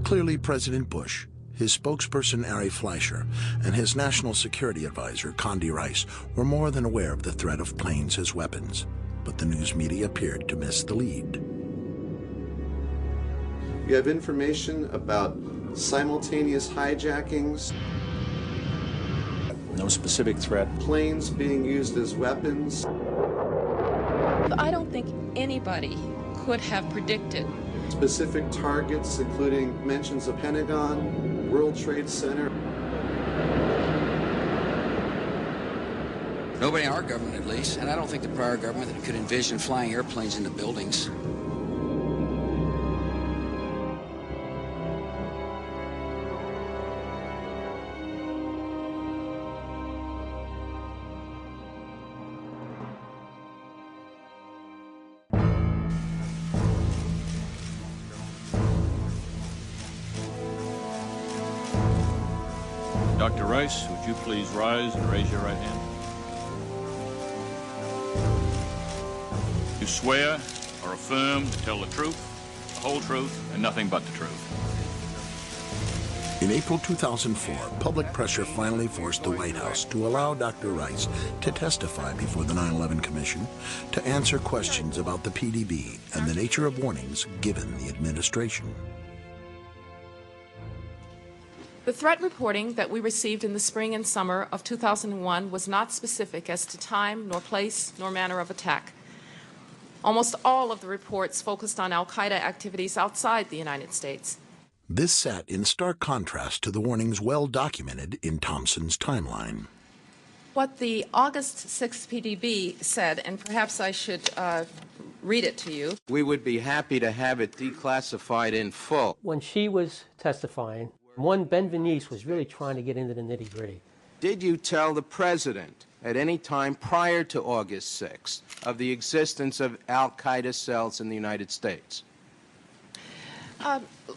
clearly President Bush, his spokesperson Ari Fleischer, and his national security advisor Condi Rice were more than aware of the threat of planes as weapons, but the news media appeared to miss the lead. You have information about simultaneous hijackings. No specific threat. Planes being used as weapons. I don't think anybody could have predicted. Specific targets, including mentions of Pentagon, World Trade Center. Nobody in our government, at least, and I don't think the prior government could envision flying airplanes into buildings. Dr. Rice, would you please rise and raise your right hand? You swear or affirm to tell the truth, the whole truth, and nothing but the truth. In April 2004, public pressure finally forced the White House to allow Dr. Rice to testify before the 9/11 Commission to answer questions about the PDB and the nature of warnings given the administration. The threat reporting that we received in the spring and summer of 2001 was not specific as to time, nor place, nor manner of attack. Almost all of the reports focused on al-Qaeda activities outside the United States. This sat in stark contrast to the warnings well documented in Thompson's timeline. What the August 6th PDB said, and perhaps I should read it to you. We would be happy to have it declassified in full. When she was testifying, one, Ben Venice was really trying to get into the nitty-gritty. Did you tell the President at any time prior to August 6th of the existence of al-Qaeda cells in the United States?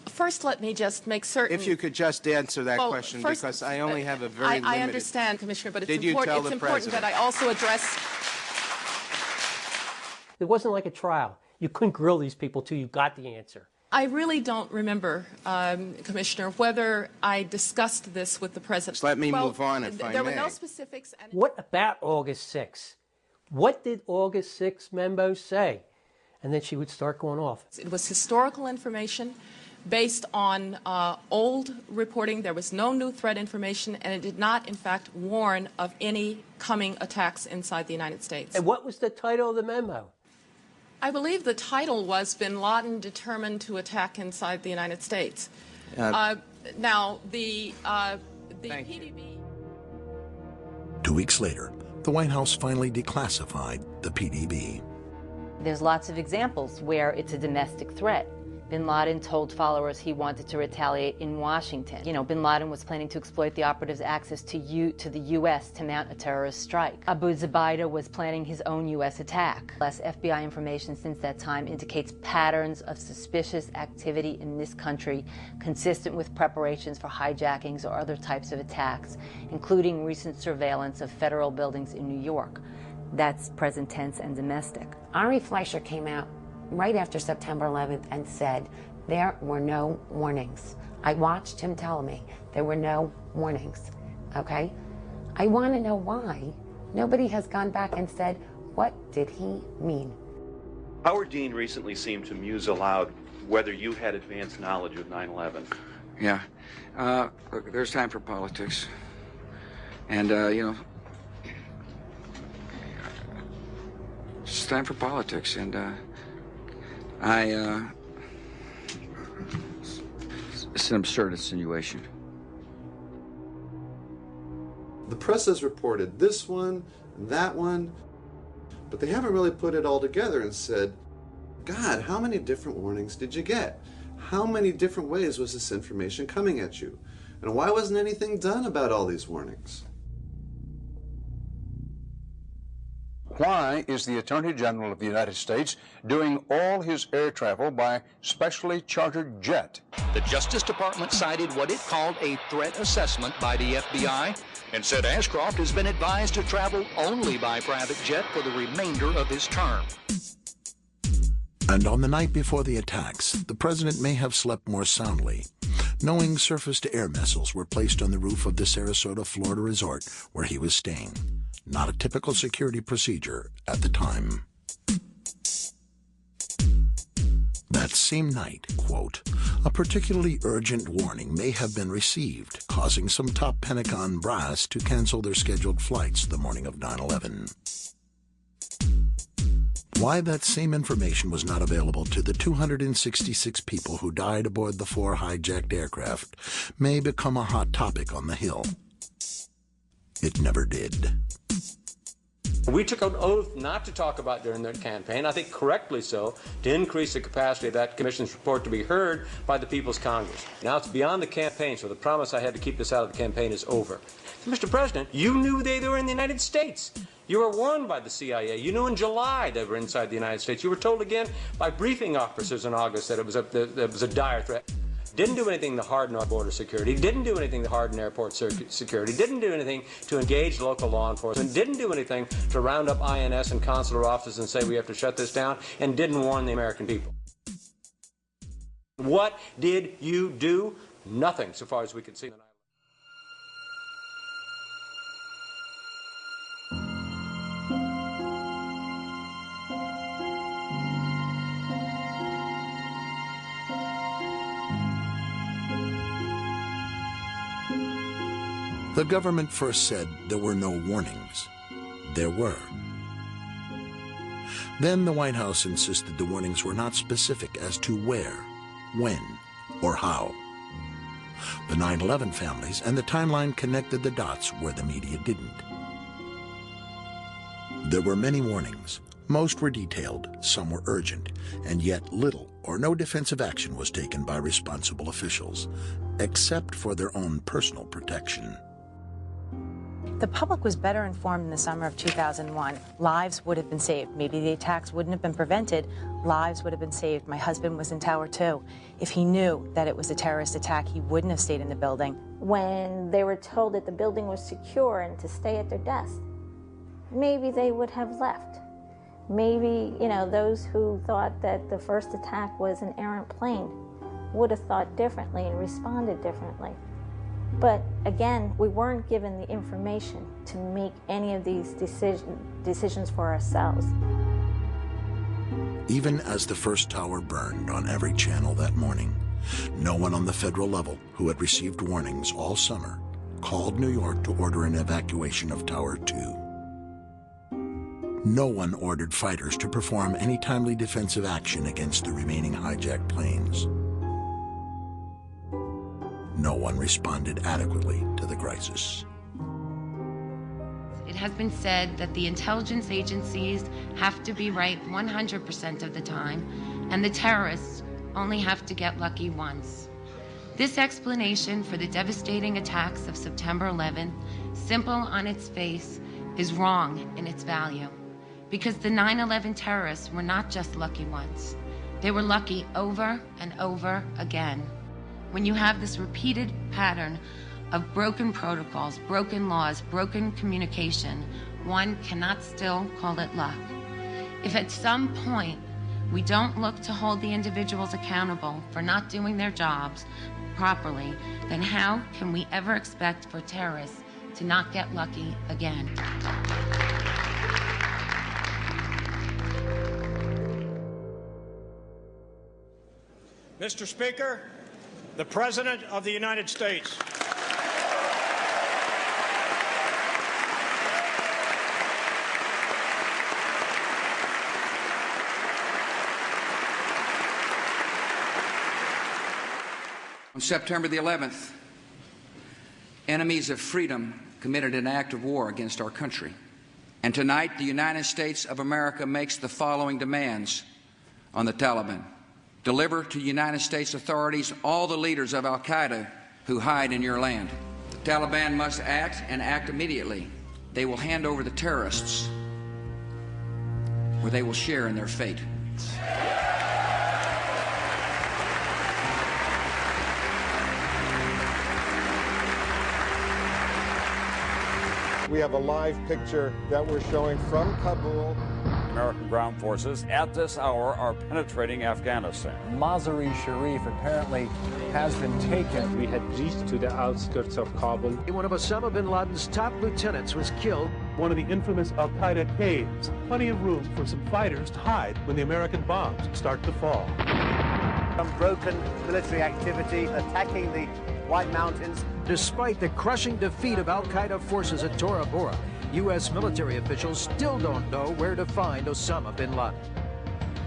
First, let me just make certain. If you could just answer that question, first, because I only have a very limited... I understand, Commissioner, but it's Did you tell the important that I also address... It wasn't like a trial. You couldn't grill these people till you got the answer. I really don't remember, Commissioner, whether I discussed this with the President. Just let me move on, if I may. There were no specifics. And what about August 6th? What did August 6th memo say? And then she would start going off. It was historical information based on old reporting. There was no new threat information, and it did not, in fact, warn of any coming attacks inside the United States. And what was the title of the memo? I believe the title was Bin Laden Determined to Attack Inside the United States. Now, the PDB... 2 weeks later, the White House finally declassified the PDB. There's lots of examples where it's a domestic threat. Bin Laden told followers he wanted to retaliate in Washington. You know, Bin Laden was planning to exploit the operatives' access to the U.S. to mount a terrorist strike. Abu Zubaydah was planning his own U.S. attack. Less FBI information since that time indicates patterns of suspicious activity in this country consistent with preparations for hijackings or other types of attacks, including recent surveillance of federal buildings in New York. That's present tense and domestic. Ari Fleischer came out right after September 11th and said there were no warnings. I watched him tell me there were no warnings, okay? I want to know why nobody has gone back and said, what did he mean? Howard Dean recently seemed to muse aloud whether you had advanced knowledge of 9/11. Yeah. Look, there's time for politics. And, you know, it's time for politics, and, it's an absurd insinuation. The press has reported this one, that one, but they haven't really put it all together and said, God, how many different warnings did you get? How many different ways was this information coming at you? And why wasn't anything done about all these warnings? Why is the Attorney General of the United States doing all his air travel by specially chartered jet? The Justice Department cited what it called a threat assessment by the FBI and said Ashcroft has been advised to travel only by private jet for the remainder of his term. And on the night before the attacks, the president may have slept more soundly, knowing surface-to-air missiles were placed on the roof of the Sarasota, Florida resort where he was staying. Not a typical security procedure at the time. That same night, quote, a particularly urgent warning may have been received, causing some top Pentagon brass to cancel their scheduled flights the morning of 9/11. Why that same information was not available to the 266 people who died aboard the 4 hijacked aircraft may become a hot topic on the Hill. It never did. We took an oath not to talk about during the campaign, I think correctly so, to increase the capacity of that commission's report to be heard by the People's Congress. Now it's beyond the campaign, so the promise I had to keep this out of the campaign is over. Mr. President, you knew they were in the United States. You were warned by the CIA. You knew in July they were inside the United States. You were told again by briefing officers in August that it was a dire threat. Didn't do anything to harden our border security, didn't do anything to harden airport security, didn't do anything to engage local law enforcement, didn't do anything to round up INS and consular offices and say we have to shut this down, and didn't warn the American people. What did you do? Nothing, so far as we could see. The government first said there were no warnings. There were. Then the White House insisted the warnings were not specific as to where, when, or how. The 9/11 families and the timeline connected the dots where the media didn't. There were many warnings. Most were detailed, some were urgent, and yet little or no defensive action was taken by responsible officials, except for their own personal protection. The public was better informed in the summer of 2001. Lives would have been saved. Maybe the attacks wouldn't have been prevented. Lives would have been saved. My husband was in Tower 2. If he knew that it was a terrorist attack, he wouldn't have stayed in the building. When they were told that the building was secure and to stay at their desk, maybe they would have left. Maybe, those who thought that the first attack was an errant plane would have thought differently and responded differently. But again, we weren't given the information to make any of these decisions for ourselves. Even as the first tower burned on every channel that morning, no one on the federal level who had received warnings all summer called New York to order an evacuation of Tower 2. No one ordered fighters to perform any timely defensive action against the remaining hijacked planes. No one responded adequately to the crisis. It has been said that the intelligence agencies have to be right 100% of the time, and the terrorists only have to get lucky once. This explanation for the devastating attacks of September 11th, simple on its face, is wrong in its value. Because the 9/11 terrorists were not just lucky once. They were lucky over and over again. When you have this repeated pattern of broken protocols, broken laws, broken communication, one cannot still call it luck. If at some point we don't look to hold the individuals accountable for not doing their jobs properly, then how can we ever expect for terrorists to not get lucky again? Mr. Speaker, the President of the United States. On September the 11th, enemies of freedom committed an act of war against our country. And tonight, the United States of America makes the following demands on the Taliban. Deliver to United States authorities all the leaders of al-Qaeda who hide in your land. The Taliban must act and act immediately. They will hand over the terrorists, or they will share in their fate. We have a live picture that we're showing from Kabul. American ground forces at this hour are penetrating Afghanistan. Mazar-e-Sharif apparently has been taken. We had reached to the outskirts of Kabul. One of Osama bin Laden's top lieutenants was killed. one of the infamous al-Qaeda caves. Plenty of room for some fighters to hide when the American bombs start to fall. Unbroken military activity attacking the White Mountains. Despite the crushing defeat of al-Qaeda forces at Tora Bora, U.S. military officials still don't know where to find Osama bin Laden.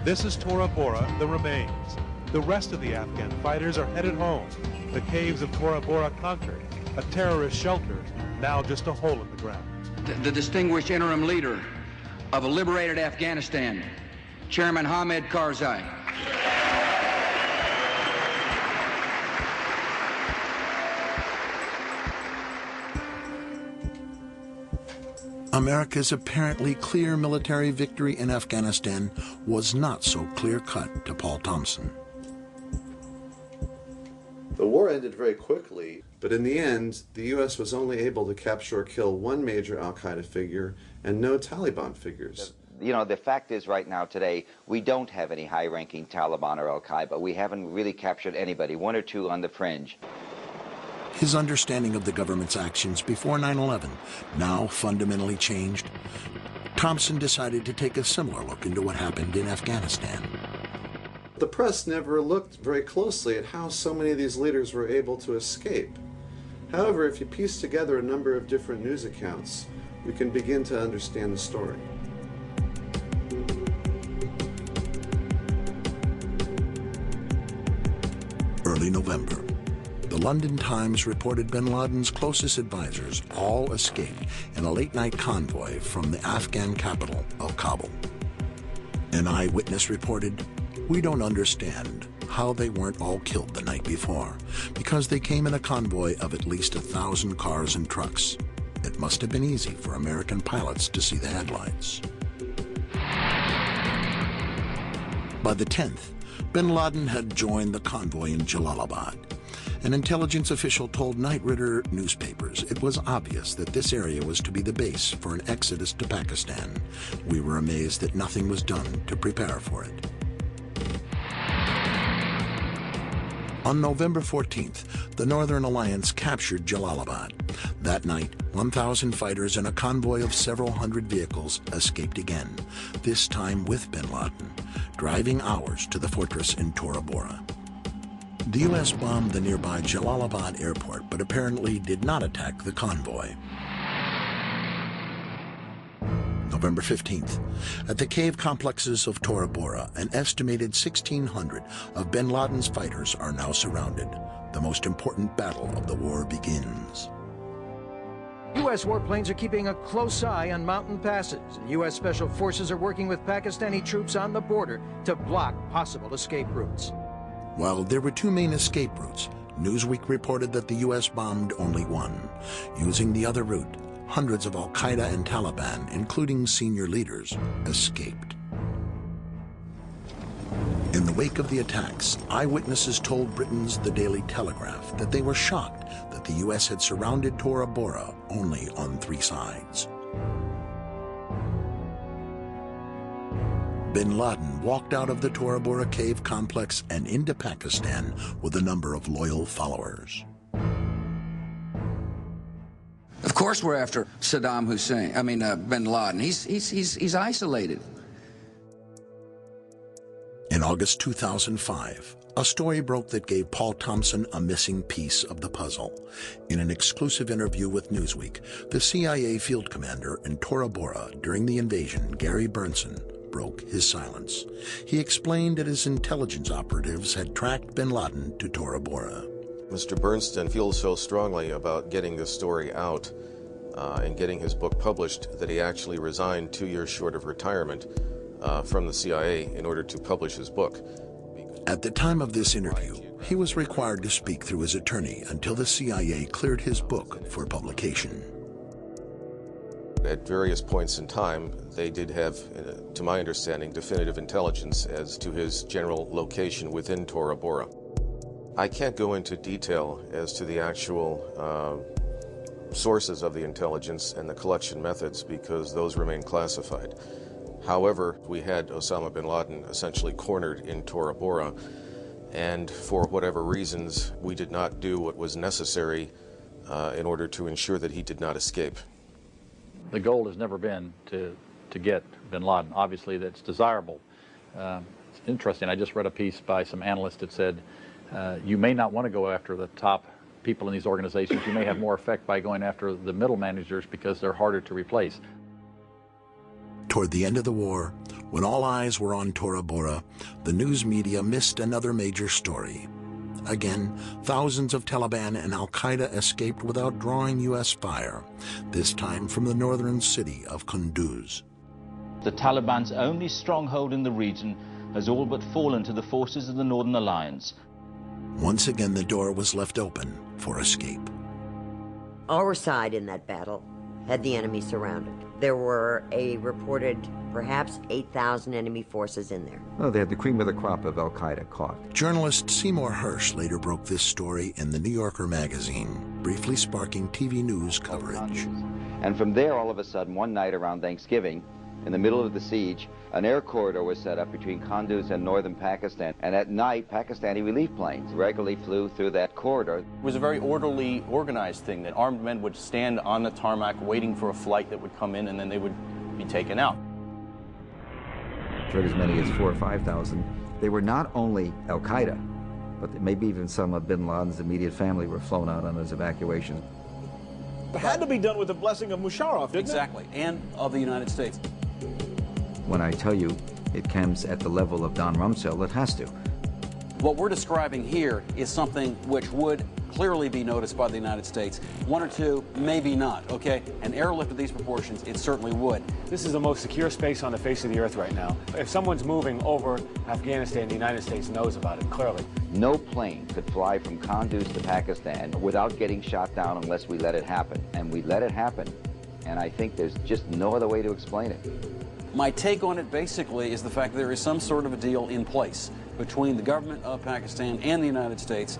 This is Tora Bora, the remains. The rest of the Afghan fighters are headed home. The caves of Tora Bora conquered, a terrorist shelter, now just a hole in the ground. The distinguished interim leader of a liberated Afghanistan, Chairman Hamid Karzai. America's apparently clear military victory in Afghanistan was not so clear-cut to Paul Thompson. The war ended very quickly, but in the end, the U.S. was only able to capture or kill one major al-Qaeda figure and no Taliban figures. You know, the fact is right now today, we don't have any high-ranking Taliban or al-Qaeda. We haven't really captured anybody, one or two on the fringe. His understanding of the government's actions before 9/11 now fundamentally changed. Thompson decided to take a similar look into what happened in Afghanistan. The press never looked very closely at how so many of these leaders were able to escape. However, if you piece together a number of different news accounts, you can begin to understand the story. Early November, the London Times reported bin Laden's closest advisors all escaped in a late-night convoy from the Afghan capital of Kabul. An eyewitness reported, "We don't understand how they weren't all killed the night before, because they came in a convoy of at least 1,000 cars and trucks. It must have been easy for American pilots to see the headlights." By the 10th, bin Laden had joined the convoy in Jalalabad. An intelligence official told Knight Ridder newspapers it was obvious that this area was to be the base for an exodus to Pakistan. We were amazed that nothing was done to prepare for it. On November 14th, the Northern Alliance captured Jalalabad. That night, 1,000 fighters and a convoy of several hundred vehicles escaped again, this time with bin Laden, driving hours to the fortress in Tora Bora. The U.S. bombed the nearby Jalalabad airport, but apparently did not attack the convoy. November 15th, at the cave complexes of Tora Bora, an estimated 1,600 of bin Laden's fighters are now surrounded. The most important battle of the war begins. U.S. warplanes are keeping a close eye on mountain passes, and U.S. Special Forces are working with Pakistani troops on the border to block possible escape routes. While there were two main escape routes, Newsweek reported that the U.S. bombed only one. Using the other route, hundreds of al-Qaeda and Taliban, including senior leaders, escaped. In the wake of the attacks, eyewitnesses told Britain's The Daily Telegraph that they were shocked that the U.S. had surrounded Tora Bora only on 3 sides. Bin Laden walked out of the Tora Bora cave complex and into Pakistan with a number of loyal followers. Of course we're after Saddam Hussein, bin Laden. He's isolated. In August 2005, a story broke that gave Paul Thompson a missing piece of the puzzle. In an exclusive interview with Newsweek, the CIA field commander in Tora Bora during the invasion, Gary Bernsen, broke his silence. He explained that his intelligence operatives had tracked bin Laden to Tora Bora. Mr. Bernsen feels so strongly about getting this story out and getting his book published that he actually resigned 2 years short of retirement from the CIA in order to publish his book. At the time of this interview, he was required to speak through his attorney until the CIA cleared his book for publication. At various points in time, they did have, to my understanding, definitive intelligence as to his general location within Tora Bora. I can't go into detail as to the actual sources of the intelligence and the collection methods because those remain classified. However, we had Osama bin Laden essentially cornered in Tora Bora, and for whatever reasons, we did not do what was necessary in order to ensure that he did not escape. The goal has never been to get bin Laden. Obviously, that's desirable. It's interesting. I just read a piece by some analysts that said you may not want to go after the top people in these organizations. You may have more effect by going after the middle managers because they're harder to replace. Toward the end of the war, when all eyes were on Tora Bora, the news media missed another major story. Again, thousands of Taliban and al-Qaeda escaped without drawing U.S. fire, this time from the northern city of Kunduz. The Taliban's only stronghold in the region has all but fallen to the forces of the Northern Alliance. Once again, the door was left open for escape. Our side in that battle had the enemy surrounded. There were a reported perhaps 8,000 enemy forces in there. Oh, they had the cream of the crop of al-Qaeda caught. Journalist Seymour Hersh later broke this story in the New Yorker magazine, briefly sparking TV news coverage. And from there, all of a sudden, one night around Thanksgiving, in the middle of the siege, an air corridor was set up between Kunduz and northern Pakistan. And at night, Pakistani relief planes regularly flew through that corridor. It was a very orderly, organized thing that armed men would stand on the tarmac waiting for a flight that would come in, and then they would be taken out. As many as 4,000 or 5,000. They were not only al-Qaeda, but maybe even some of bin Laden's immediate family were flown out on those evacuations. It had to be done with the blessing of Musharraf, didn't Exactly, and of the United States. When I tell you it comes at the level of Don Rumsfeld, it has to. What we're describing here is something which would clearly be noticed by the United States. One or two, maybe not, okay? An airlift of these proportions, it certainly would. This is the most secure space on the face of the earth right now. If someone's moving over Afghanistan, the United States knows about it, clearly. No plane could fly from Kunduz to Pakistan without getting shot down unless we let it happen. And we let it happen. And I think there's just no other way to explain it. My take on it basically is the fact that there is some sort of a deal in place between the government of Pakistan and the United States.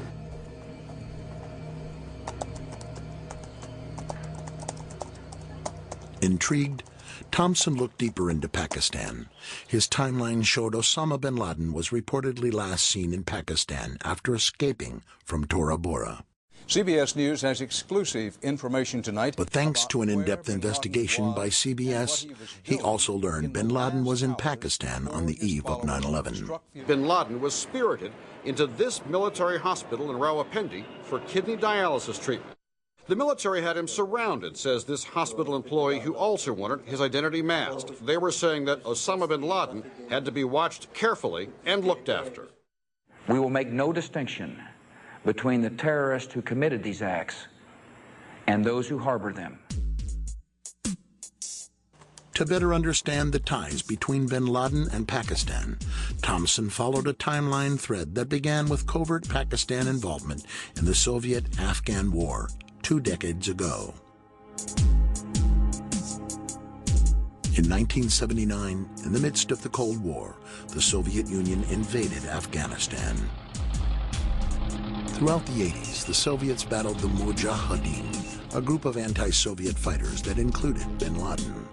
Intrigued, Thompson looked deeper into Pakistan. His timeline showed Osama bin Laden was reportedly last seen in Pakistan after escaping from Tora Bora. CBS News has exclusive information tonight. But thanks to an in-depth investigation by CBS, he also learned bin Laden was in Pakistan on the eve of 9/11. Bin Laden was spirited into this military hospital in Rawalpindi for kidney dialysis treatment. The military had him surrounded, says this hospital employee who also wanted his identity masked. They were saying that Osama bin Laden had to be watched carefully and looked after. We will make no distinction between the terrorists who committed these acts and those who harbored them. To better understand the ties between bin Laden and Pakistan, Thompson followed a timeline thread that began with covert Pakistan involvement in the Soviet-Afghan War 2 decades ago. In 1979, in the midst of the Cold War, the Soviet Union invaded Afghanistan. Throughout the 80s, the Soviets battled the Mujahideen, a group of anti-Soviet fighters that included bin Laden.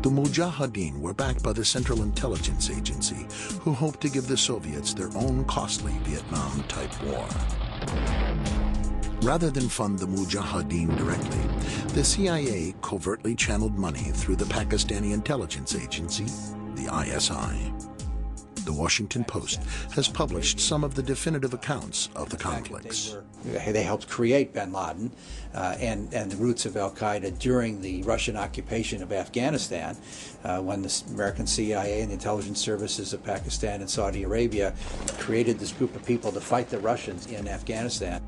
The Mujahideen were backed by the Central Intelligence Agency, who hoped to give the Soviets their own costly Vietnam-type war. Rather than fund the Mujahideen directly, the CIA covertly channeled money through the Pakistani intelligence agency, the ISI. The Washington Post has published some of the definitive accounts of the conflicts. They helped create bin Laden and the roots of al-Qaeda during the Russian occupation of Afghanistan, when the American CIA and the intelligence services of Pakistan and Saudi Arabia created this group of people to fight the Russians in Afghanistan.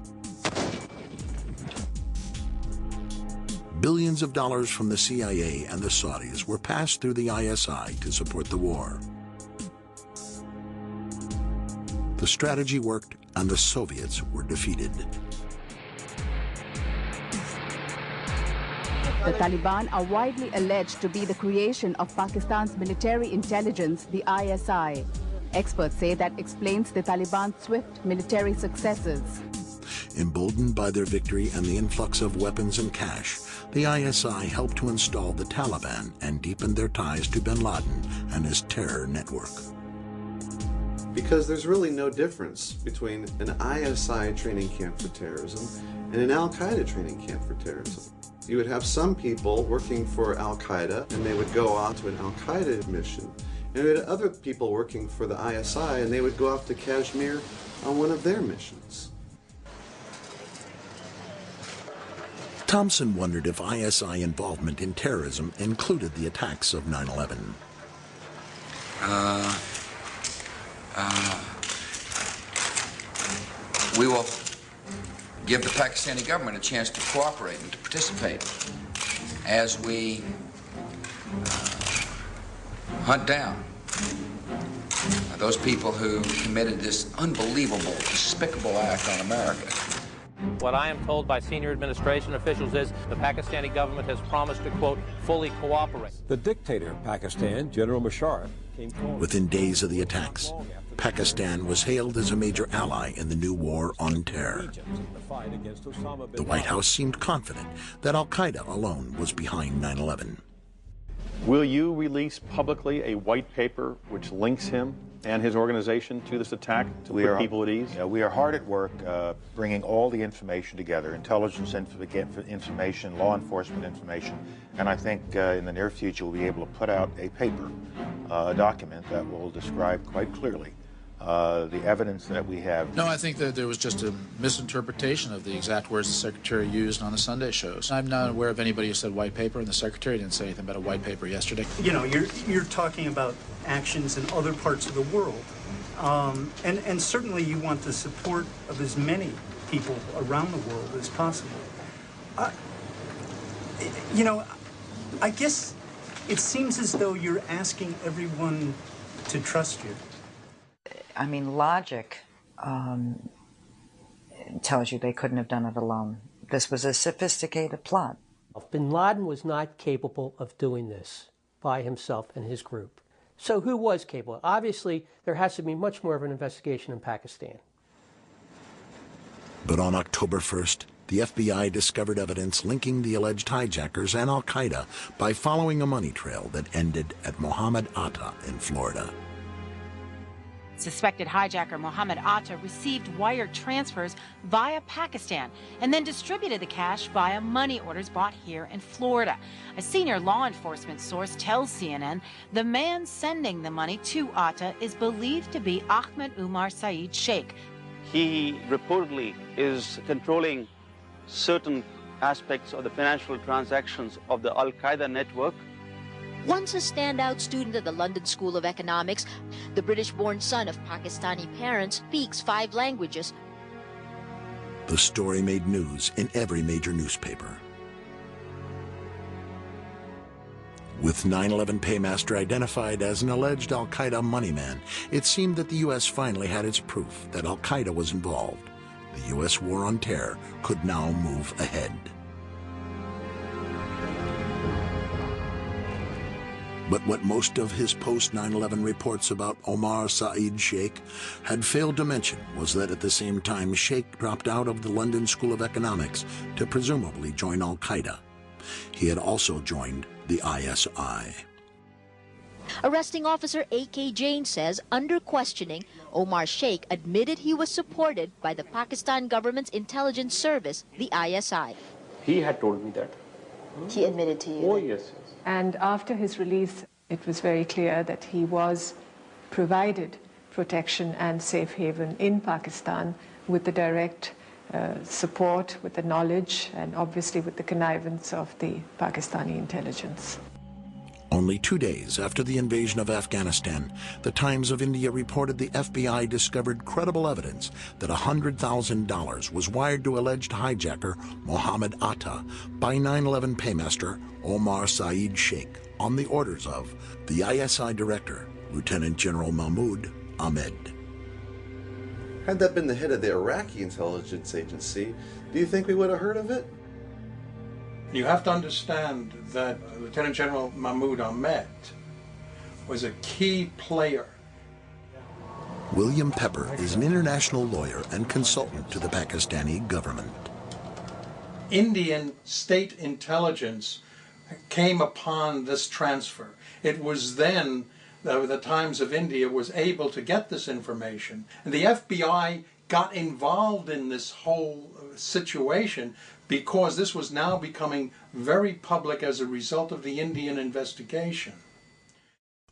Billions of dollars from the CIA and the Saudis were passed through the ISI to support the war. The strategy worked, and the Soviets were defeated. The Taliban are widely alleged to be the creation of Pakistan's military intelligence, the ISI. Experts say that explains the Taliban's swift military successes. Emboldened by their victory and the influx of weapons and cash, the ISI helped to install the Taliban and deepen their ties to bin Laden and his terror network. Because there's really no difference between an ISI training camp for terrorism and an al-Qaeda training camp for terrorism. You would have some people working for Al-Qaeda, and they would go off to an Al-Qaeda mission. And you had other people working for the ISI, and they would go off to Kashmir on one of their missions. Thompson wondered if ISI involvement in terrorism included the attacks of 9/11. We will give the Pakistani government a chance to cooperate and to participate as we hunt down those people who committed this unbelievable, despicable act on America. What I am told by senior administration officials is the Pakistani government has promised to, quote, fully cooperate. The dictator of Pakistan, General Musharraf, came forward. Within days of the attacks, Pakistan was hailed as a major ally in the new war on terror. The White House seemed confident that Al-Qaeda alone was behind 9/11. Will you release publicly a white paper which links him and his organization to this attack to put people at ease? We are hard at work bringing all the information together, intelligence information, law enforcement information, and I think in the near future we'll be able to put out a paper, a document that will describe quite clearly the evidence that we have. No, I think that there was just a misinterpretation of the exact words the Secretary used on the Sunday shows. I'm not aware of anybody who said white paper, and the Secretary didn't say anything about a white paper yesterday. You know, you're talking about actions in other parts of the world, and certainly you want the support of as many people around the world as possible. You know, I guess it seems as though you're asking everyone to trust you. I mean, logic tells you they couldn't have done it alone. This was a sophisticated plot. Bin Laden was not capable of doing this by himself and his group. So who was capable? Obviously, there has to be much more of an investigation in Pakistan. But on October 1st, the FBI discovered evidence linking the alleged hijackers and Al-Qaeda by following a money trail that ended at Mohammed Atta in Florida. Suspected hijacker Mohammed Atta received wire transfers via Pakistan and then distributed the cash via money orders bought here in Florida. A senior law enforcement source tells CNN the man sending the money to Atta is believed to be Ahmed Umar Saeed Sheikh. He reportedly is controlling certain aspects of the financial transactions of the Al-Qaeda network. Once a standout student at the London School of Economics, the British-born son of Pakistani parents speaks 5 languages. The story made news in every major newspaper. With 9/11 paymaster identified as an alleged Al-Qaeda moneyman, it seemed that the U.S. finally had its proof that Al-Qaeda was involved. The U.S. war on terror could now move ahead. But what most of his post-9/11 reports about Omar Saeed Sheikh had failed to mention was that at the same time Sheikh dropped out of the London School of Economics to presumably join Al-Qaeda. He had also joined the ISI. Arresting officer A.K. Jain says, under questioning, Omar Sheikh admitted he was supported by the Pakistan government's intelligence service, the ISI. He had told me that. He admitted to you? Oh, yes. And after his release, it was very clear that he was provided protection and safe haven in Pakistan with the direct support, with the knowledge, and obviously with the connivance of the Pakistani intelligence. Only 2 days after the invasion of Afghanistan, the Times of India reported the FBI discovered credible evidence that $100,000 was wired to alleged hijacker Mohammed Atta by 9/11 paymaster Omar Saeed Sheikh on the orders of the ISI director, Lieutenant General Mahmoud Ahmed. Had that been the head of the Iraqi intelligence agency, do you think we would have heard of it? You have to understand that Lieutenant General Mahmoud Ahmed was a key player. William Pepper is an international lawyer and consultant to the Pakistani government. Indian state intelligence came upon this transfer. It was then that the Times of India was able to get this information. And the FBI got involved in this whole situation because this was now becoming very public as a result of the Indian investigation.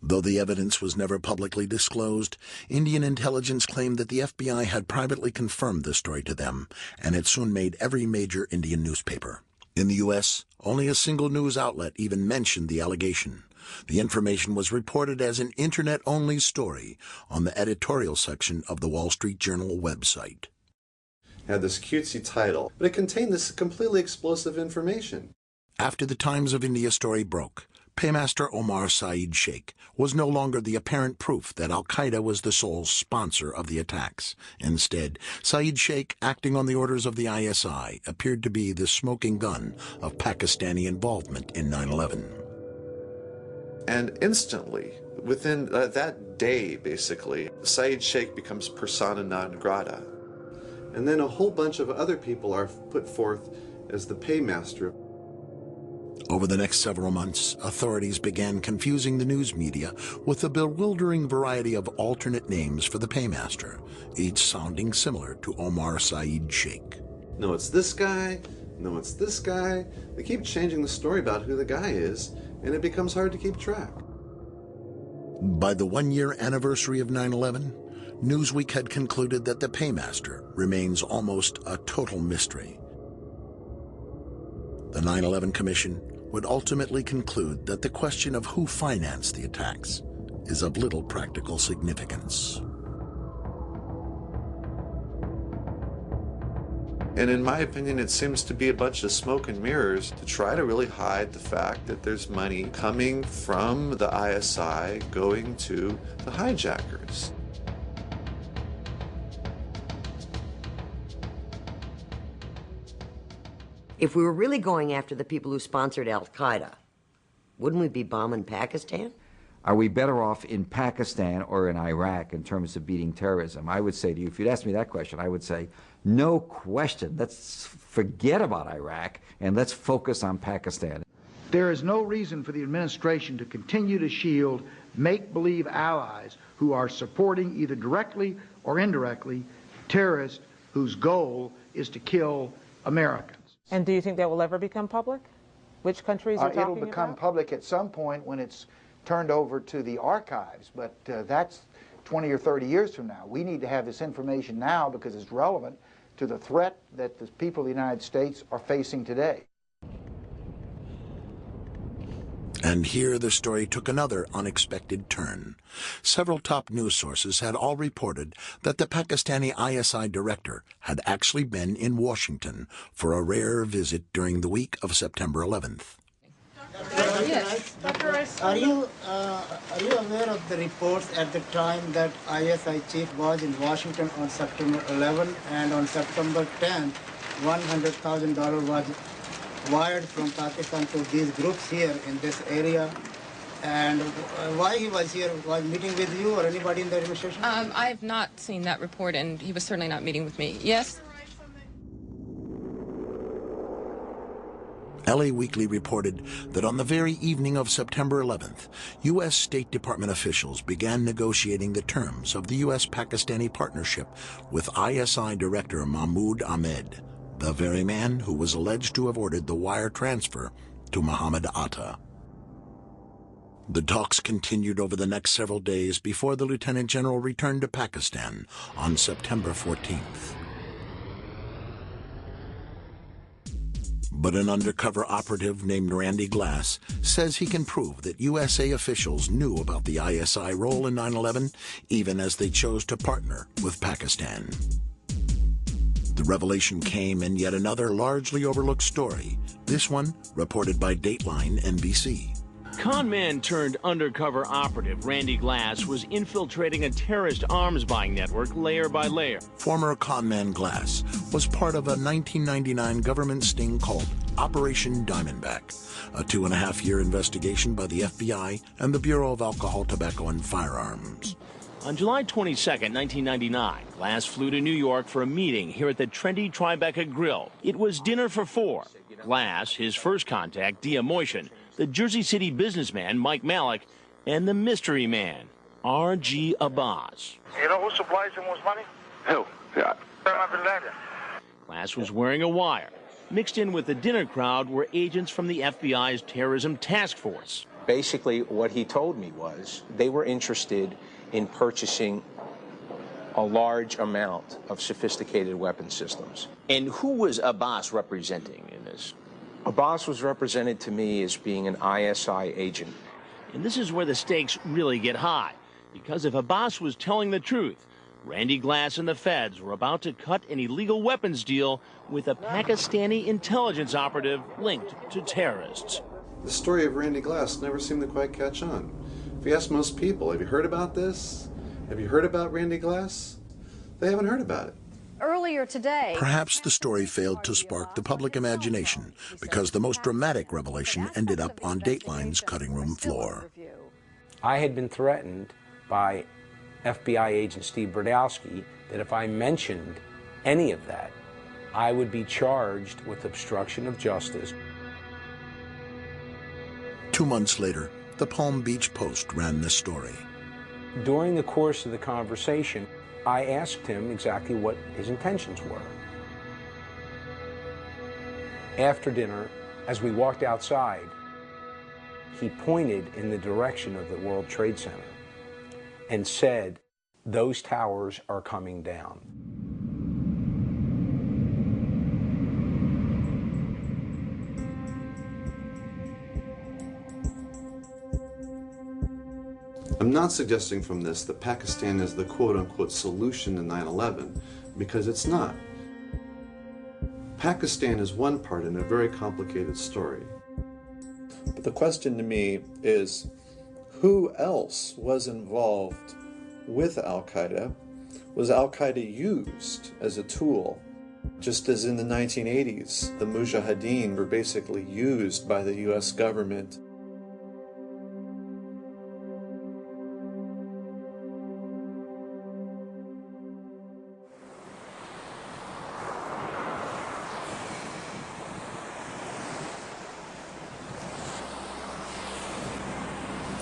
Though the evidence was never publicly disclosed, Indian intelligence claimed that the FBI had privately confirmed the story to them, and it soon made every major Indian newspaper. In the U.S., only a single news outlet even mentioned the allegation. The information was reported as an Internet-only story on the editorial section of the Wall Street Journal website. It had this cutesy title, but it contained this completely explosive information. After the Times of India story broke, Paymaster Omar Saeed Sheikh was no longer the apparent proof that al-Qaeda was the sole sponsor of the attacks. Instead, Saeed Sheikh, acting on the orders of the ISI, appeared to be the smoking gun of Pakistani involvement in 9/11. And instantly, within that day, basically, Saeed Sheikh becomes persona non grata. And then a whole bunch of other people are put forth as the paymaster. Over the next several months, authorities began confusing the news media with a bewildering variety of alternate names for the paymaster, each sounding similar to Omar Saeed Sheikh. No, it's this guy. No, it's this guy. They keep changing the story about who the guy is, and it becomes hard to keep track. By the one-year anniversary of 9/11, Newsweek had concluded that the paymaster remains almost a total mystery. The 9/11 Commission would ultimately conclude that the question of who financed the attacks is of little practical significance. And in my opinion, it seems to be a bunch of smoke and mirrors to try to really hide the fact that there's money coming from the ISI going to the hijackers. If we were really going after the people who sponsored al-Qaeda, wouldn't we be bombing Pakistan? Are we better off in Pakistan or in Iraq in terms of beating terrorism? I would say to you, if you'd asked me that question, I would say, no question. Let's forget about Iraq and let's focus on Pakistan. There is no reason for the administration to continue to shield make-believe allies who are supporting, either directly or indirectly, terrorists whose goal is to kill Americans. And do you think that will ever become public? Which countries are talking about? It'll become public at some point when it's turned over to the archives, but that's 20 or 30 years from now. We need to have this information now because it's relevant to the threat that the people of the United States are facing today. And here the story took another unexpected turn. Several top news sources had all reported that the Pakistani ISI director had actually been in Washington for a rare visit during the week of September 11th. Yes. Are you aware of the reports at the time that ISI chief was in Washington on September 11 and on September 10th, $100,000 was wired from Pakistan to these groups here in this area? And why he was here? Was meeting with you or anybody in the administration? I have not seen that report, and he was certainly not meeting with me. Yes? LA Weekly reported that on the very evening of September 11th, U.S. State Department officials began negotiating the terms of the U.S.-Pakistani partnership with ISI Director Mahmoud Ahmed, the very man who was alleged to have ordered the wire transfer to Muhammad Atta. The talks continued over the next several days before the Lieutenant General returned to Pakistan on September 14th. But an undercover operative named Randy Glass says he can prove that USA officials knew about the ISI role in 9/11, even as they chose to partner with Pakistan. The revelation came in yet another largely overlooked story, this one reported by Dateline NBC. Con man turned undercover operative Randy Glass was infiltrating a terrorist arms buying network layer by layer. Former conman Glass was part of a 1999 government sting called Operation Diamondback, a 2.5-year investigation by the FBI and the Bureau of Alcohol, Tobacco, and Firearms. On July 22, 1999, Glass flew to New York for a meeting here at the trendy Tribeca Grill. It was dinner for 4. Glass, his first contact, Dia Moishan, the Jersey City businessman Mike Malik, and the mystery man, R.G. Abbas. You know who supplies him with money? Who? Glass was wearing a wire. Mixed in with the dinner crowd were agents from the FBI's terrorism task force. Basically, what he told me was they were interested in purchasing a large amount of sophisticated weapon systems. And who was Abbas representing in this? Abbas was represented to me as being an ISI agent. And this is where the stakes really get high. Because if Abbas was telling the truth, Randy Glass and the feds were about to cut an illegal weapons deal with a Pakistani intelligence operative linked to terrorists. The story of Randy Glass never seemed to quite catch on. If you ask most people, have you heard about this? Have you heard about Randy Glass? They haven't heard about it. Earlier today, Perhaps the story failed to spark the public imagination because the most dramatic revelation ended up on Dateline's cutting room floor. I had been threatened by FBI agent Steve Brodowski that if I mentioned any of that, I would be charged with obstruction of justice. 2 months later, the Palm Beach Post ran this story. During the course of the conversation, I asked him exactly what his intentions were. After dinner, as we walked outside, he pointed in the direction of the World Trade Center and said, "Those towers are coming down." I'm not suggesting from this that Pakistan is the quote-unquote solution to 9/11, because it's not. Pakistan is one part in a very complicated story. But the question to me is, who else was involved with Al-Qaeda? Was Al-Qaeda used as a tool? Just as in the 1980s, the Mujahideen were basically used by the US government.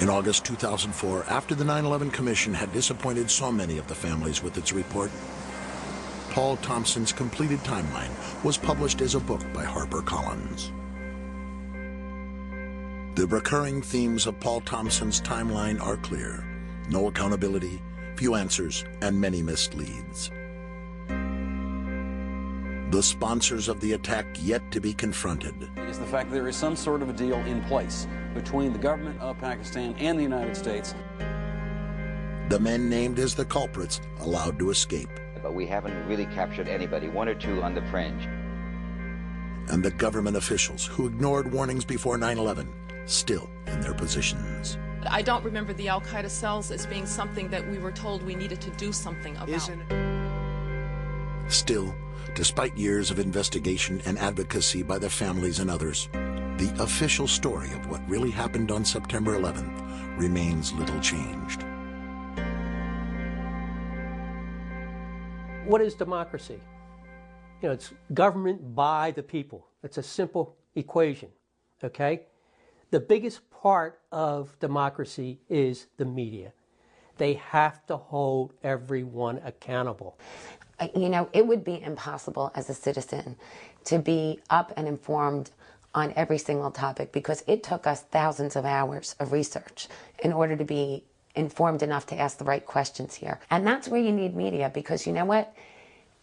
In August 2004, after the 9/11 Commission had disappointed so many of the families with its report, Paul Thompson's completed timeline was published as a book by HarperCollins. The recurring themes of Paul Thompson's timeline are clear: no accountability, few answers, and many missed leads. The sponsors of the attack yet to be confronted. Is the fact that there is some sort of a deal in place between the government of Pakistan and the United States. The men named as the culprits allowed to escape. But we haven't really captured anybody, one or two on the fringe. And the government officials who ignored warnings before 9/11, still in their positions. I don't remember the Al-Qaeda cells as being something that we were told we needed to do something about. Still, despite years of investigation and advocacy by the families and others, the official story of what really happened on September 11th remains little changed. What is democracy? You know, it's government by the people. It's a simple equation, okay? The biggest part of democracy is the media. They have to hold everyone accountable. You know, it would be impossible as a citizen to be up and informed on every single topic because it took us thousands of hours of research in order to be informed enough to ask the right questions here. And that's where you need media, because you know what?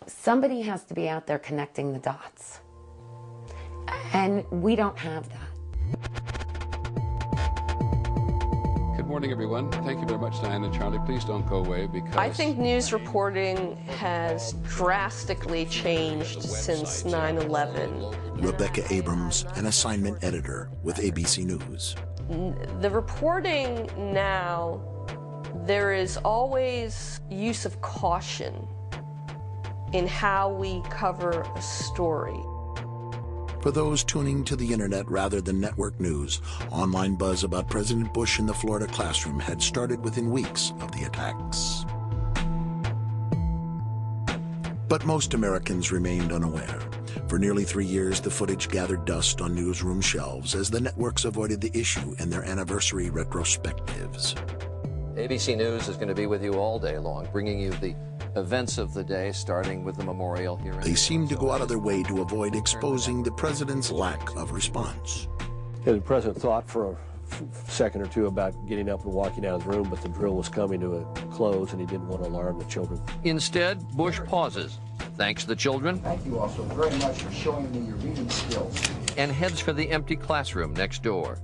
Somebody has to be out there connecting the dots. And we don't have that. Good morning, everyone. Thank you very much, Diane and Charlie. Please don't go away because... I think news reporting has drastically changed since 9/11. Rebecca Abrams, an assignment editor with ABC News. The reporting now, there is always use of caution in how we cover a story. For those tuning to the internet rather than network news, online buzz about President Bush in the Florida classroom had started within weeks of the attacks. But most Americans remained unaware. For nearly 3 years, the footage gathered dust on newsroom shelves as the networks avoided the issue in their anniversary retrospectives. ABC News is going to be with you all day long, bringing you the events of the day, starting with the memorial here. They seem to go out of their way to avoid exposing the president's lack of response. The president thought for a second or two about getting up and walking out of the room, but the drill was coming to a close and he didn't want to alarm the children. Instead, Bush pauses, thanks the children. Thank you all so very much for showing me your reading skills. And heads for the empty classroom next door.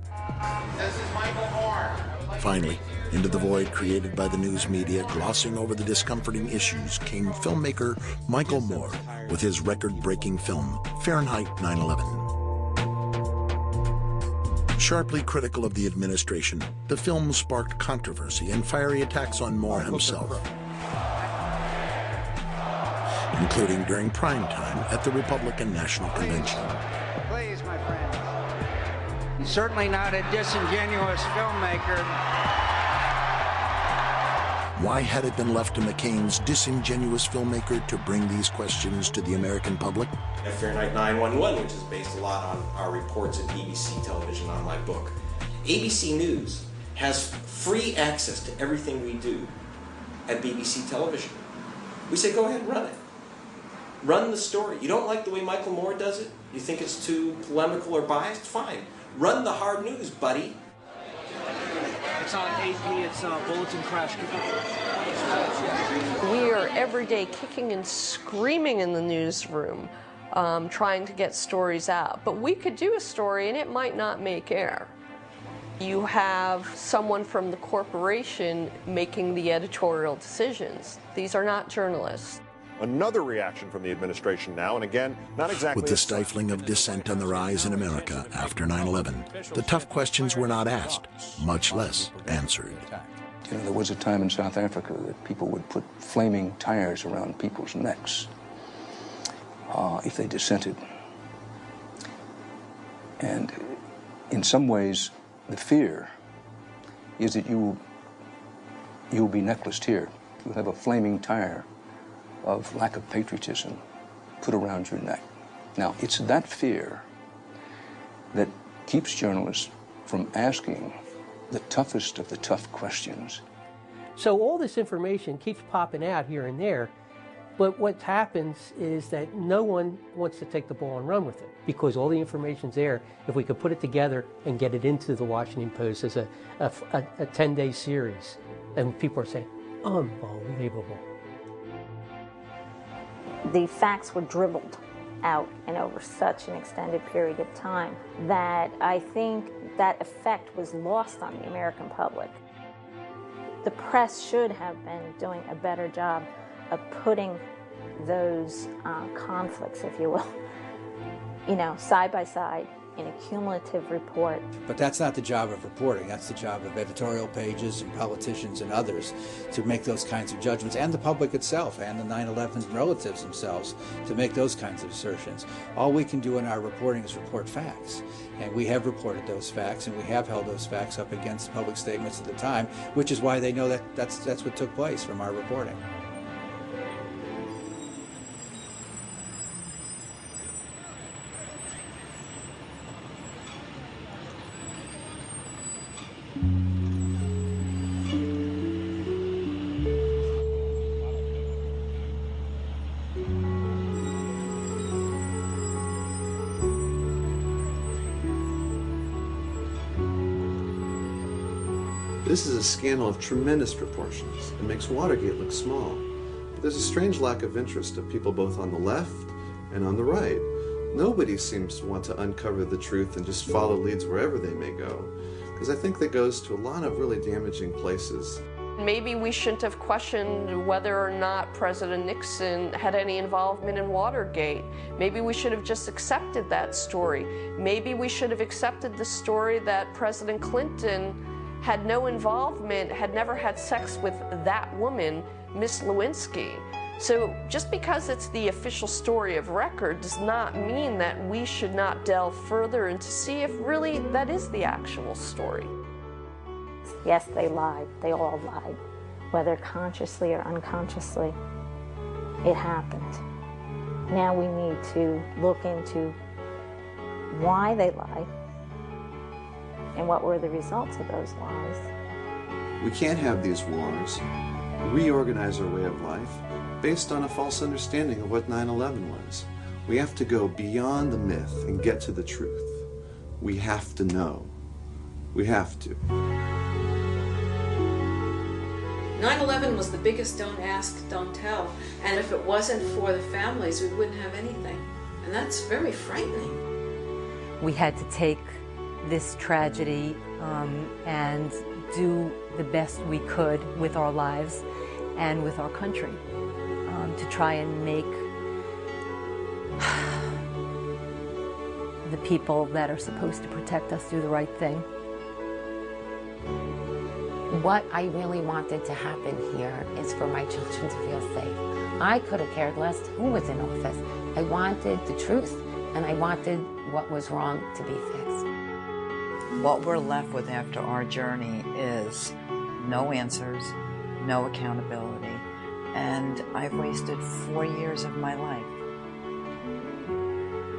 This is Michael Moore. Finally, into the void created by the news media glossing over the discomforting issues came filmmaker Michael Moore with his record-breaking film, Fahrenheit 9/11. Sharply critical of the administration, the film sparked controversy and fiery attacks on Moore himself, including during prime time at the Republican National Convention. Please, my friends. He's certainly not a disingenuous filmmaker. Why had it been left to McCain's disingenuous filmmaker to bring these questions to the American public? Fahrenheit 9/11, which is based a lot on our reports at BBC television on my book. ABC News has free access to everything we do at BBC television. We say, go ahead and run it. Run the story. You don't like the way Michael Moore does it? You think it's too polemical or biased? Fine. Run the hard news, buddy. It's on AP, it's Bulletin Crash. We are every day kicking and screaming in the newsroom, trying to get stories out. But we could do a story and it might not make air. You have someone from the corporation making the editorial decisions. These are not journalists. Another reaction from the administration now, and again, not exactly... With the stifling of dissent on the rise in America after 9/11, the tough questions were not asked, much less answered. You know, there was a time in South Africa that people would put flaming tires around people's necks if they dissented. And in some ways, the fear is that you'll be necklaced here. You'll have a flaming tire of lack of patriotism put around your neck. Now, it's that fear that keeps journalists from asking the toughest of the tough questions. So all this information keeps popping out here and there, but what happens is that no one wants to take the ball and run with it because all the information's there. If we could put it together and get it into the Washington Post as a 10-day series, and people are saying, unbelievable. The facts were dribbled out and over such an extended period of time that I think that effect was lost on the American public. The press should have been doing a better job of putting those conflicts, if you will, side by side in a cumulative report. But that's not the job of reporting. That's the job of editorial pages and politicians and others to make those kinds of judgments, and the public itself and the 9/11 relatives themselves to make those kinds of assertions. All we can do in our reporting is report facts. And we have reported those facts, and we have held those facts up against public statements at the time, which is why they know that that's what took place from our reporting. This is a scandal of tremendous proportions. It makes Watergate look small. But there's a strange lack of interest of people both on the left and on the right. Nobody seems to want to uncover the truth and just follow leads wherever they may go, because I think that goes to a lot of really damaging places. Maybe we shouldn't have questioned whether or not President Nixon had any involvement in Watergate. Maybe we should have just accepted that story. Maybe we should have accepted the story that President Clinton had no involvement, had never had sex with that woman, Miss Lewinsky. So just because it's the official story of record does not mean that we should not delve further and to see if really that is the actual story. Yes, they lied. They all lied, whether consciously or unconsciously. It happened. Now we need to look into why they lied and what were the results of those lies. We can't have these wars, reorganize our way of life, based on a false understanding of what 9/11 was. We have to go beyond the myth and get to the truth. We have to know. We have to. 9/11 was the biggest don't ask, don't tell. And if it wasn't for the families, we wouldn't have anything. And that's very frightening. We had to take this tragedy and do the best we could with our lives and with our country to try and make the people that are supposed to protect us do the right thing. What I really wanted to happen here is for my children to feel safe. I could have cared less who was in office. I wanted the truth, and I wanted what was wrong to be fixed. What we're left with after our journey is no answers, no accountability, and I've wasted 4 years of my life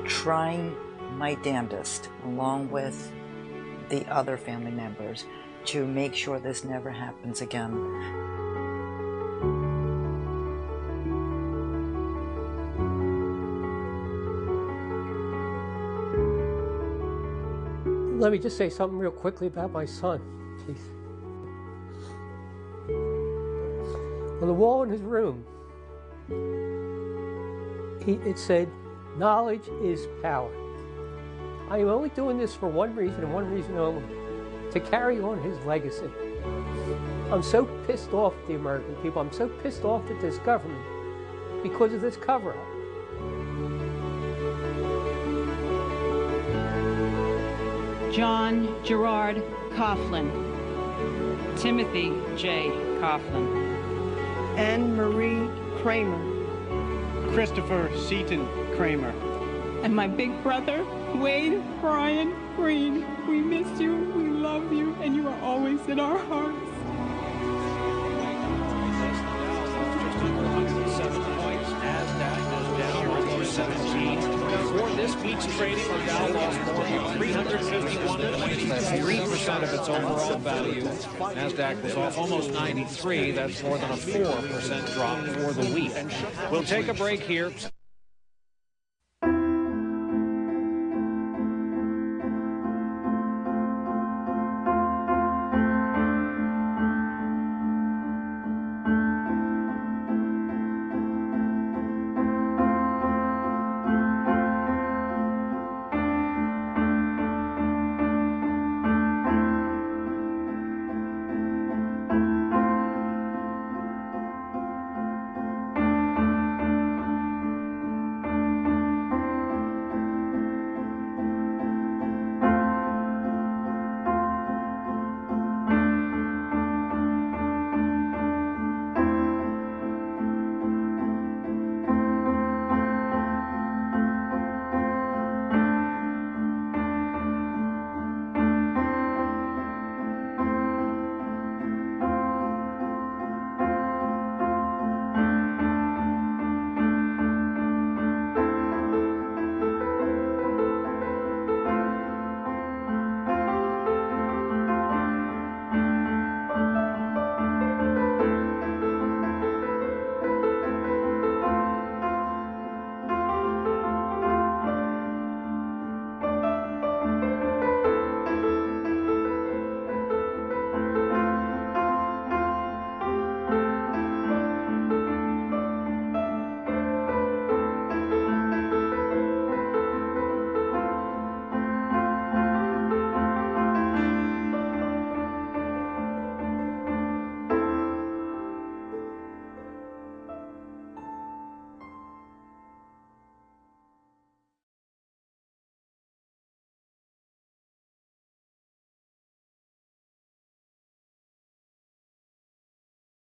trying my damnedest, along with the other family members, to make sure this never happens again. Let me just say something real quickly about my son, please. On the wall in his room, it said, "Knowledge is power." I am only doing this for one reason and one reason only, to carry on his legacy. I'm so pissed off at the American people. I'm so pissed off at this government because of this cover-up. John Gerard Coughlin. Timothy J. Coughlin. Anne Marie Kramer. Christopher Seaton Kramer. And my big brother, Wade Brian Green. We miss you, we love you, and you are always in our hearts. For this week's trading, the Dow lost more than 351.3% of its overall value. NASDAQ was off almost 93. That's more than a 4% drop for the week. We'll take a break here.